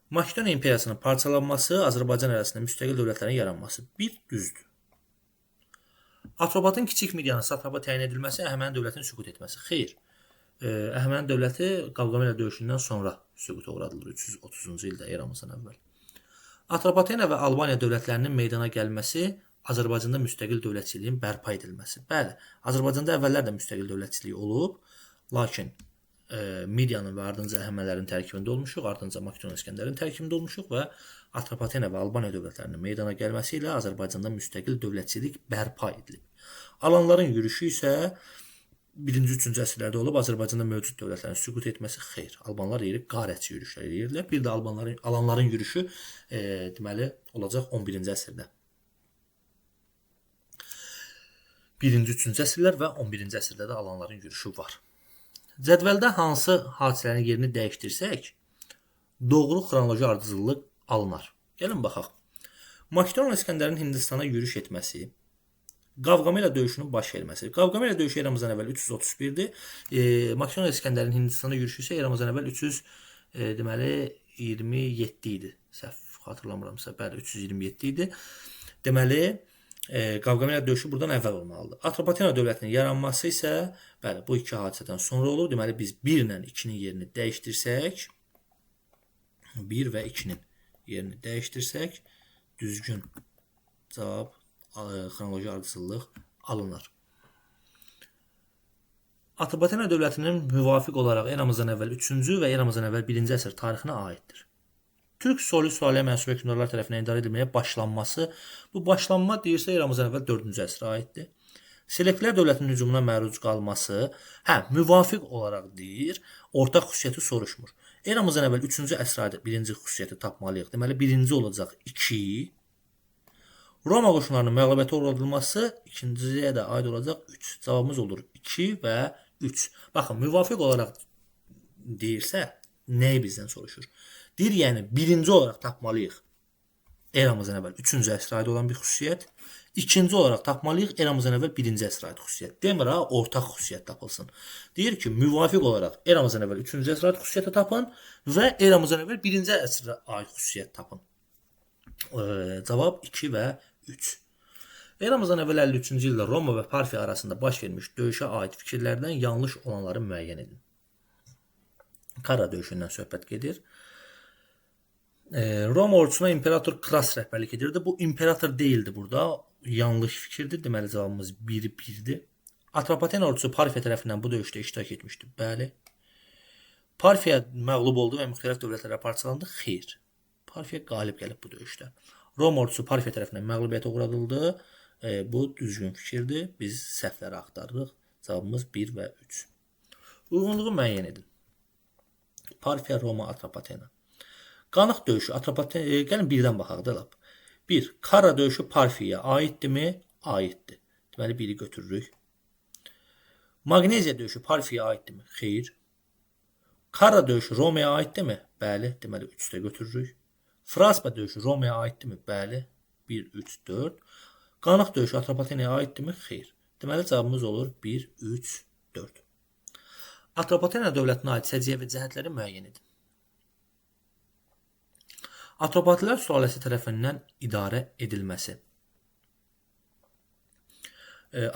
Makedon imperiyasının parçalanması, Azərbaycan ərazisində müstəqil dövlətlərin yaranması. Bir, düzdür. Atropatın kiçik Midiyanı satrapa təyin edilməsi Əhəməni dövlətinin süqut etməsi. Xeyr. Əhəməni dövləti Qavqamela döyüşündən sonra süquta uğradılır 330-cu ildə eramızdan əvvəl. Atropatena və Albaniya dövlətlərinin meydana gəlməsi Azərbaycanda müstəqil dövlətçiliyin bərpa edilməsi. Bəli, Azərbaycanda əvvəllər də müstəqil dövlətçilik olub, lakin Midiyanın və ardınca Əhəmənlərin tərkibində olmuşuq, ardınca Makedon İskəndərin tərkibində olmuşuq və Atropatena və Albaniya dövlətlərinin meydana gəlməsi ilə Azərbaycanda müstəqil dövlətçilik bərpa edilib. Alanların yürüşü isə 1-ci, 3-cü əsrlərdə olub, Azərbaycanda mövcud dövlətlərin süqut etməsi xeyr. Albanlar yerib qarətçi yürüşlər edirlər. Bir də alanların yürüşü deməli olacaq 11-ci əsrdə. 1-ci, 3-cü əsrlər və 11-ci əsrdə də alanların yürüşü var. Cədvəldə hansı hadisələrin yerini dəyişdirsək, doğru xronoloji ardıcıllıq alınar. Gəlin baxaq. Makedon İskəndərin Hindistana yürüş etməsi, Qavqamela döyüşünün baş verməsi. Qavqamela döyüşü eramızdan əvvəl 331-dir. Makedon İskəndərin Hindistana yürüşü isə eramızdan əvvəl 327 idi. Səhv xatırlamıramsa, bəli 327 idi. Deməli, Qavqamela döyüşü buradan əvvəl olmalıdır. Atropatena dövlətinin yaranması isə, bəli, bu iki hadisədən sonra olur. Deməli, biz 1 ilə 2-nin yerini dəyişdirsək, 1 və 2-nin yerini dəyişdirsək, düzgün cavab, xronoloji ardıcıllıq alınır. Atropatena dövlətinin müvafiq olaraq eramızdan əvvəl 3-cü və eramızdan əvvəl 1-ci əsr tarixinə aiddir. Türk Soli-Sualiyə mənsub hökmdarlar tərəfindən idarə edilməyə başlanması, bu başlanma deyirsə eramızdan əvvəl 4-cü əsrə aiddir. Selevkilər dövlətinin hücumuna məruz qalması, müvafiq olaraq deyir, ortaq xüsusiyyəti soruşmur. Eramızdan əvvəl 3-cü əsrə aid birinci xüsusiyyəti tapmalıyıq. Deməli, birinci olacaq 2. Roma qoşunlarının məğlubiyyətə uğradılması ikinciyə də aid olacaq 3. Cavabımız olur 2 və 3. Baxın, müvafiq olaraq deyirsə, nəyi bizdən soruşur? Deyir, yəni birinci olaraq tapmalıyıq eramızdan əvvəl 3-cü əsrə aid olan bir xüsusiyyət. İkinci olaraq tapmalıyıq eramızdan əvvəl 1-ci əsrə aid xüsusiyyət. Demir ha, ortaq xüsusiyyət tapılsın. Deyir ki, müvafiq olaraq eramızdan əvvəl 3-cü əsrə aid xüsusiyyəti tapın və eramızdan əvvəl 1-ci əsrə aid xüsusiyyət tapın. Cavab 2 və 3. Eramızdan əvvəl 53-cü ildə Roma və Parfiya arasında baş vermiş döyüşə aid fikirlərdən yanlış olanları müəyyən edin. Kara döyüşündən söhbət gedir. Roma ordusuna imperator Kras rəhbərlik edirdi. Bu imperator deyildi burada. Yanlış fikirdir. Deməli cavabımız 1-1-dir. Atropatena ordusu Parfiya tərəfindən bu döyüşdə iştirak etmişdi. Bəli. Parfiya məğlub oldu və müxtəlif dövlətlərə parçalandı. Xeyr. Parfiya qalib gəlib bu döyüşdə. Roma ordusu Parfiya tərəfindən məğlubiyyətə uğradıldı. Bu düzgün fikirdir. Biz səhvləri axtarırıq. Cavabımız 1 və 3. Uyğunluğu müəyyən edin. Parfiya, Roma, Atropatena. Qanıq döyüşü Atropatena, gəlin birdən baxaq da lap. 1. Kara döyüşü Parfiyaya aiddirmi? Aiddir. Deməli 1-i götürürük. Magneziya döyüşü Parfiyaya aiddirmi? Xeyr. Kara döyüşü Romaya aiddirmi? Bəli. Deməli 3-də götürürük. Fraspa döyüşü Romaya aiddirmi? Bəli. 1, 3, 4. Qanıq döyüşü Atropatenaya aiddirmi? Xeyr. Deməli cavabımız olur 1, 3, 4. Atropatena dövlətinə aid səciyyəvi cəhətləri müəyyən edin. Atropatilər sülaləsi tərəfindən idarə edilməsi.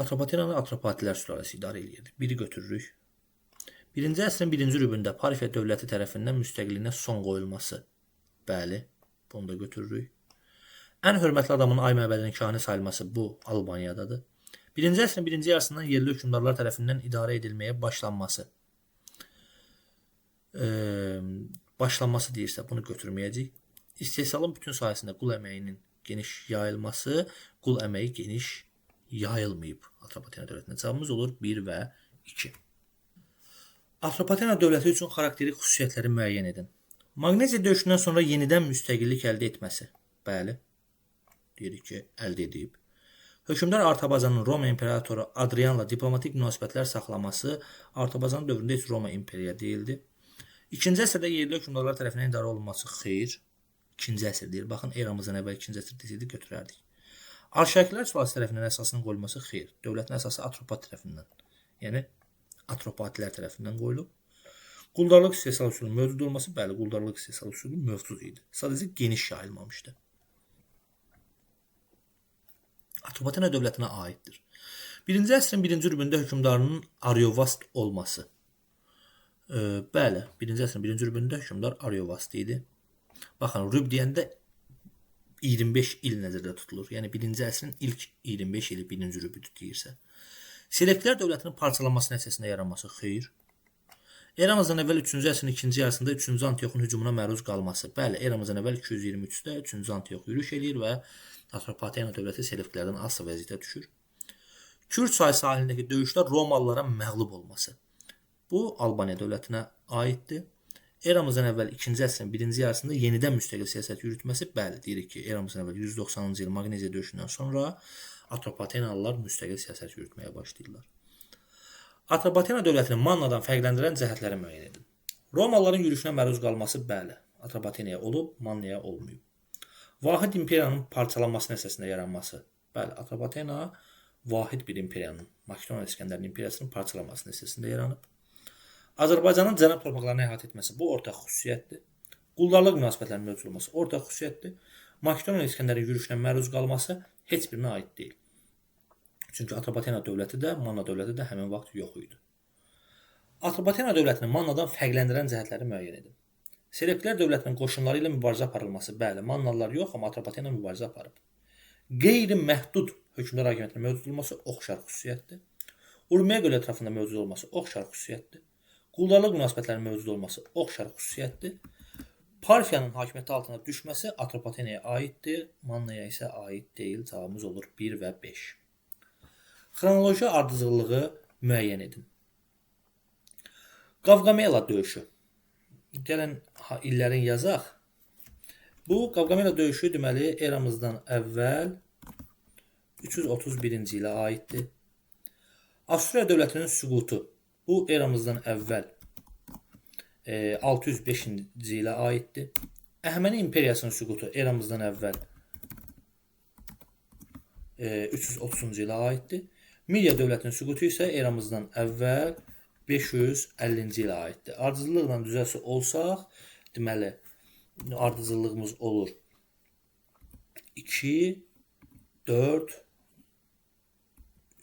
Atropatenanı Atropatilər sülaləsi idarə edirdi. 1-i götürürük. 1-ci əsrin 1-ci rübündə Parfiya dövləti tərəfindən müstəqilliyinə son qoyulması. Bəli, bunu da götürürük. Ən hörmətli adamın ay məbədinin kahinə sayılması bu Albaniyadadır. 1-ci əsrin 1-ci yarısından yerli hökmdarlar tərəfindən idarə edilməyə başlanması. Başlanması deyirsə bunu götürməyəcək. İstehsalın bütün sahəsində qul əməyinin geniş yayılması, qul əməyi geniş yayılmayıb Atropatena dövlətinə. Cavabımız olur 1 və 2. Atropatena dövləti üçün xarakterik xüsusiyyətləri müəyyən edin. Magneziya döyüşündən sonra yenidən müstəqillik əldə etməsi. Bəli. Deyirik ki, əldə edib. Hökmdar Artabazanın Roma imperatoru Adrianla diplomatik münasibətlər saxlaması Artabazan dövründə heç Roma imperiya deyildi. 2-ci əsrdə yerli hökmdarlar tərəfindən idarə olunması xeyr. 2-ci əsr deyir. Baxın, eramızdan əvvəl 2-ci əsr desəydik götürərdik. Arşakilər sülalası tərəfindən əsasının qoyulması xeyr. Dövlətin əsası Atropat tərəfindən, yəni Atropatilər tərəfindən qoyulub. Quldarlıq istehsal üsulunun mövcud olması, bəli, quldarlıq istehsal üsulu mövcud idi. Sadəcə geniş yayılmamışdı. Atropatena dövlətinə aiddir. 1-ci əsrin 1-ci rübündə hökmdarının Ariovast olması. Bəli, 1-ci əsrin 1-ci rübündə hökmdar Ariovast idi. Baxın, rüb deyəndə 25 il nəzərdə tutulur. Yəni 1-ci əsrin ilk 25 ili 1-ci rübü deyirsə. Selevkilər dövlətinin parçalanması nəticəsində yaranması xeyr. Eramızdan əvvəl 3-cü əsrin ikinci yarısında 3-cü Antioxun hücumuna məruz qalması. Bəli, eramızdan əvvəl 223-də 3-cü Antiox yürüş eləyir və Atropatena dövləti Selevkilərdən asılı vəziyyətə düşür. Kür çayı sahilindəki döyüşdə Romalılara məğlub olması. Bu Albaniya dövlətinə aiddir. Eramızdan əvvəl 2-ci əsrin 1-ci yarısında yenidən müstəqil siyasət yürütməsi, bəli, deyirik ki, eramızdan əvvəl 190-cı il Magneziya döyüşündən sonra Atropatenalılar müstəqil siyasət yürütməyə başlayırlar. Atropatena dövlətini Mannadan fərqləndirən cəhətləri müəyyən edin. Romalıların yürüşünə məruz qalması, bəli, Atropatenaya olub, Mannaya olmayıb. Vahid imperiyanın parçalanması nəticəsində yaranması, bəli, Atropatena vahid bir imperiyanın, Makedoniya İskəndərin imperiyasının parçalanması nəticəsində yaranıb. Azərbaycanın cənub torpaqlarını əhatə etməsi, bu ortaq xüsusiyyətdir. Quldarlıq münasibətlərinin mövcud olması ortaq xüsusiyyətdir. Makedoniya İskəndərin yürüşünə məruz qalması heç birinə aid deyil. Çünki Atropatena dövləti də, Manna dövləti də həmin vaxt yox idi. Atropatena dövlətini Mannadan fərqləndirən cəhətləri müəyyən edin. Selevkilər dövlətinin qoşunları ilə mübarizə aparılması, bəli, Mannalılar yox, amma Atropatena mübarizə aparıb. Qeyri-məhdud hökmdar hakimiyyətinin mövcud olması oxşar xüsusiyyətdir. Urmiya göl ətrafında mövcud olması oxşar xüsusiyyətdir. Quldarlıq münasibətlərinin mövcud olması oxşar xüsusiyyətdir. Parfiyanın hakimiyyəti altına düşməsi Atropatenaya aiddir, Mannaya isə aid deyil. Cavabımız olur 1 və 5. Xronoloji ardıcıllığı müəyyən edin. Qavqamela döyüşü. Gəlin illərin yazaq. Bu Qavqamela döyüşü deməli eramızdan əvvəl 331-ci ilə aiddir. Asuriya dövlətinin süqutu. Bu eramızdan əvvəl 605-ci ilə aiddir. Əhəməni imperiyasının süqutu eramızdan əvvəl 330-cu ilə aiddir. Midiya dövlətinin süqutu isə eramızdan əvvəl 550-ci ilə aiddir. Ardıcıllıqla düzəlsə olsaq, deməli ardıcıllığımız olur 2, 4,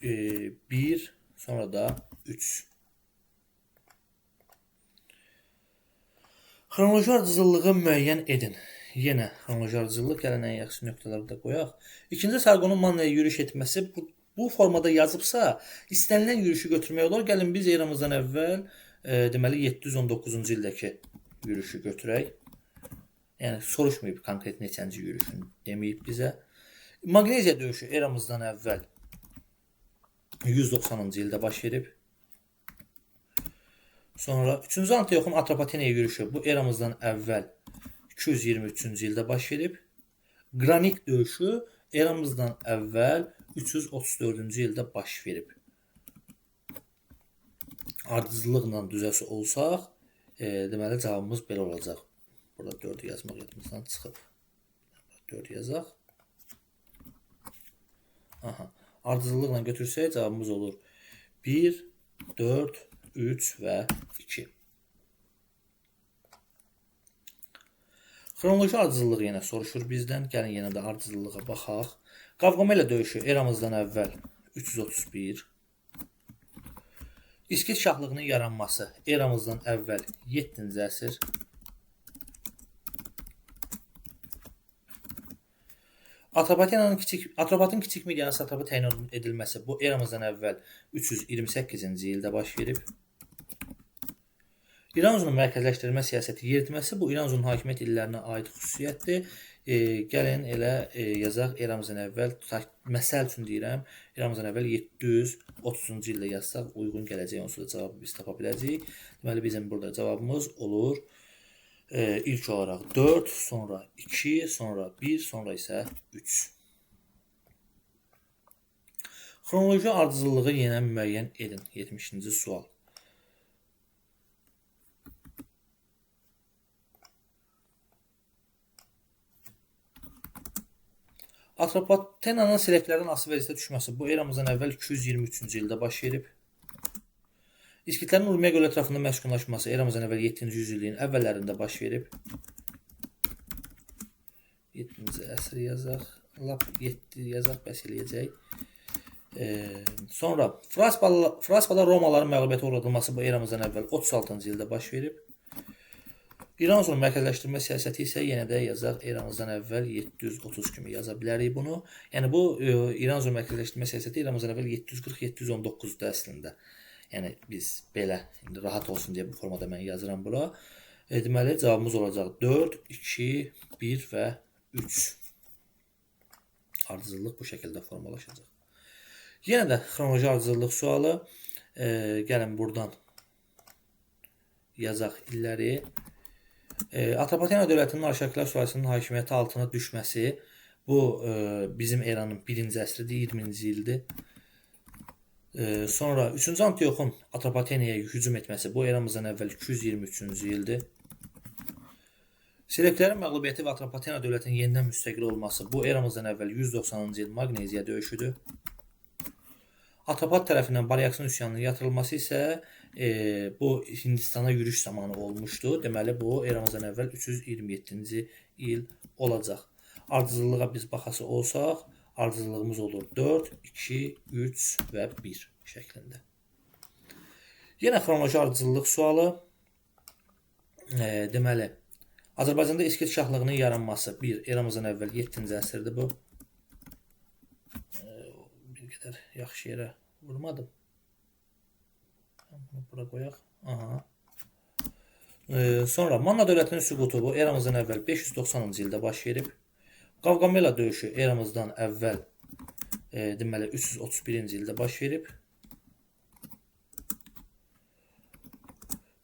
1, sonra da 3. Xronoloji ardıcıllığı müəyyən edin. Yenə xronoloji ardıcıllıq gələn ən yaxşı nöqtələri də qoyaq. 2-ci Sarqonun Mannaya yürüş etməsi bu formada yazıbsa, istənilən yürüşü götürmək olur. Gəlin biz eramızdan əvvəl deməli 719-cu ildəki yürüşü götürək. Yəni soruşmayıb konkret neçənci yürüşünü deməyib bizə. Magneziya döyüşü eramızdan əvvəl 190-cı ildə baş verib. Sonra 3-cü Antioxun Atropatenaya yürüşü bu eramızdan əvvəl 223-cü ildə baş verib. Qranik döyüşü eramızdan əvvəl 334-cü ildə baş verib. Ardıcıllıqla düzəlsə olsaq, deməli cavabımız belə olacaq. Burada 4 yazmaq yadımızdan çıxıb. 4 yazaq. Ardıcıllıqla götürsək cavabımız olur 1, 4, 3 və 2. Xronoloji ardıcıllıq yenə soruşur bizdən. Gəlin yenə də ardıcıllığa baxaq. Qavqamela döyüşü eramızdan əvvəl 331. İskit şahlığının yaranması eramızdan əvvəl 7-ci əsr. Atropatın kiçik medianın satrapı təyin edilməsi bu eramızdan əvvəl 328-ci ildə baş verib. İranzunun mərkəzləşdirilmə siyasəti yeritməsi bu İranzunun hakimiyyət illərinə aid xüsusiyyətdir. Gəlin elə yazaq eramızdan əvvəl, məsəl üçün deyirəm, eramızdan əvvəl 730-cu ildə yazsaq uyğun gələcək, onsuz da cavabı biz tapa biləcəyik. Deməli bizim burada cavabımız olur ilk olaraq 4, sonra 2, sonra 1, sonra isə 3. Xronoloji ardıcıllığı yenə müəyyən edin. 70-ci sual. Atropatenanın selevklərdən asılı vəziyyətə düşməsi bu eramızdan əvvəl 223-cü ildə baş verib. İskitlərin Urmiya göl ətrafında məskunlaşması eramızdan əvvəl 7-ci yüzilliyin əvvəllərində baş verib. 7-ci əsr yazaq. Lap 7 yazaq bəs eləyəcək. Sonra Fraspada Romaların məğlubiyyətə uğradılması bu eramızdan əvvəl 36-cı ildə baş verib. İran sonra mərkəzləşdirmə siyasəti isə yenə də yazaq eramızdan əvvəl 730 kimi yaza bilərik bunu. Yəni bu İran sonra mərkəzləşdirmə siyasəti eramızdan əvvəl 740-719-da əslində. Yəni biz belə indi rahat olsun deyə bu formada mən yazıram bura. Deməli cavabımız olacaq 4, 2, 1 və 3. Ardıcıllıq bu şəkildə formalaşacaq. Yenə də xronoloji ardıcıllıq sualı. Gəlin buradan yazaq illəri. Atropatena dövlətinin Arşakilər sülaləsinin hakimiyyəti altına düşməsi bu bizim eranın 1-ci əsridir, 20-ci ildir. Sonra 3-cü Antioxun Atropatenaya hücum etməsi bu eramızdan əvvəl 223-cü ildir. Selevklərin məğlubiyyəti və Atropatena dövlətinin yenidən müstəqil olması bu eramızdan əvvəl 190-cı il Magneziya döyüşüdür. Atropat tərəfindən Baryaksın üsyanının yatırılması isə bu Hindistana yürüş zamanı olmuşdu. Deməli bu eramızdan əvvəl 327-ci il olacaq. Ardıcıllığa biz baxası olsaq, ardıcıllığımız olur 4, 2, 3 və 1 şəklində. Yenə xronoloji ardıcıllıq sualı. Deməli, Azərbaycanda İskit şahlığının yaranması 1. Eramızdan əvvəl 7-ci əsrdir bu. Bir qədər yaxşı yerə vurmadım. Bunu bura qoyaq. Aha. Sonra Manna dövlətinin süqutu bu eramızdan əvvəl 590-cı ildə baş verib. Qavqamela döyüşü eramızdan əvvəl deməli 331-ci ildə baş verib.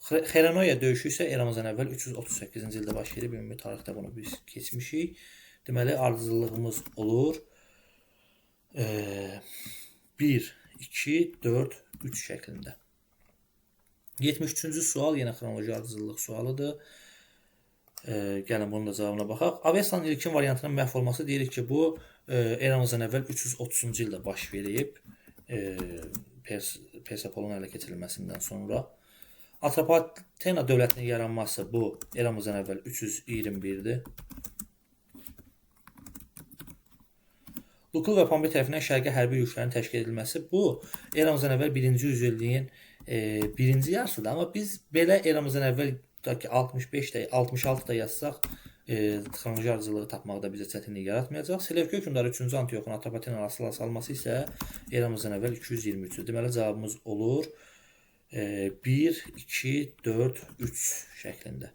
Xeranoya döyüşü isə eramızdan əvvəl 338-ci ildə baş verib. Ümumi tarixdə bunu biz keçmişik. Deməli ardıcıllığımız olur 1, 2, 4, 3 şəklində. 73-cü sual yenə xronoloji ardıcıllıq sualıdır. Gəlin bunun da cavabına baxaq. Avestanın ilkin variantının məhv olması deyirik ki, bu eramızdan əvvəl 330-cu ildə baş verib. Persepolun ələ keçirilməsindən sonra. Atropatena dövlətinin yaranması bu eramızdan əvvəl 321-dir. Lukul və Pompey tərəfindən şərqə hərbi yürüşlərin təşkil edilməsi bu eramızdan əvvəl 1-ci yüzilliyin 1-ci yarısıdır. Amma biz belə eramızdan əvvəl 65-də, 66-da yazsaq xronoloji ardıcılığı tapmaqda bizə çətinlik yaratmayacaq. Selevki hökmdarı 3-cü Antioxun Atropatena asılı salması isə eramızdan əvvəl 223-dür. Deməli cavabımız olur 1, 2, 4, 3 şəklində.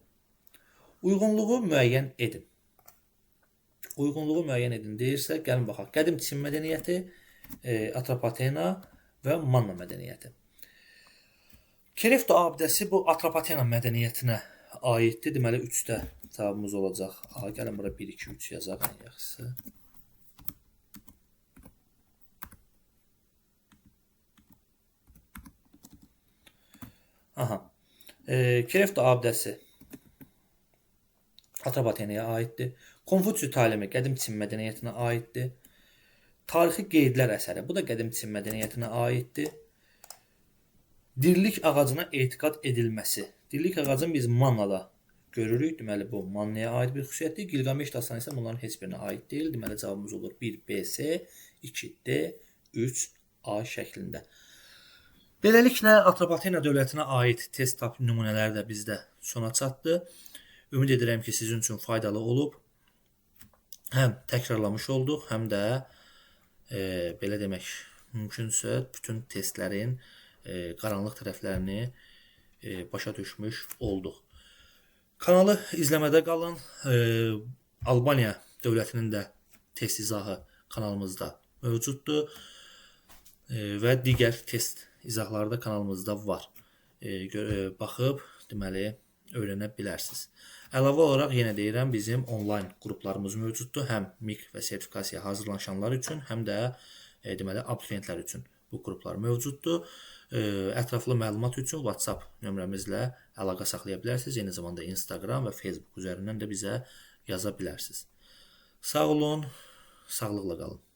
Uyğunluğu müəyyən edin. Uyğunluğu müəyyən edin deyirsə, gəlin baxaq. Qədim Çin mədəniyyəti, Atropatena və Manna mədəniyyəti. Kerefto abidəsi bu Atropatena mədəniyyətinə aiddir. Deməli 3-də cavabımız olacaq. Gəlin bura 1, 2, 3 yazaq ən yaxşısı. Aha. Kerefto abidəsi Atropatenaya aiddir. Konfutsi talimi qədim Çin mədəniyyətinə aiddir. Tarixi qeydlər əsəri bu da qədim Çin mədəniyyətinə aiddir. Dirilik ağacına etiqad edilməsi. Dirilik ağacını biz Mannada görürük. Deməli bu Mannaya aid bir xüsusiyyətdir. Gilgameş dastanı isə bunların heç birinə aid deyil. Deməli cavabımız olur 1 BC, 2 D, 3 A şəklində. Beləliklə Atropatena dövlətinə aid test nümunələri də bizdə sona çatdı. Ümid edirəm ki, sizin üçün faydalı olub. Həm təkrarlamış olduq, həm də belə demək mümkünsə bütün testlərin qaranlıq tərəflərini başa düşmüş olduq. Kanalı izləmədə qalın. Albaniya dövlətinin də test izahı kanalımızda mövcuddur və digər test izahları da kanalımızda var. Baxıb deməli öyrənə bilərsiniz. Əlavə olaraq yenə deyirəm, bizim onlayn qruplarımız mövcuddur. Həm MIQ və sertifikasiyaya hazırlananlar üçün, həm də deməli abituriyentlər üçün bu qruplar mövcuddur. Ətraflı məlumat üçün WhatsApp nömrəmizlə əlaqə saxlaya bilərsiniz. Eyni zamanda Instagram və Facebook üzərindən də bizə yaza bilərsiniz. Sağ olun, sağlıqla qalın.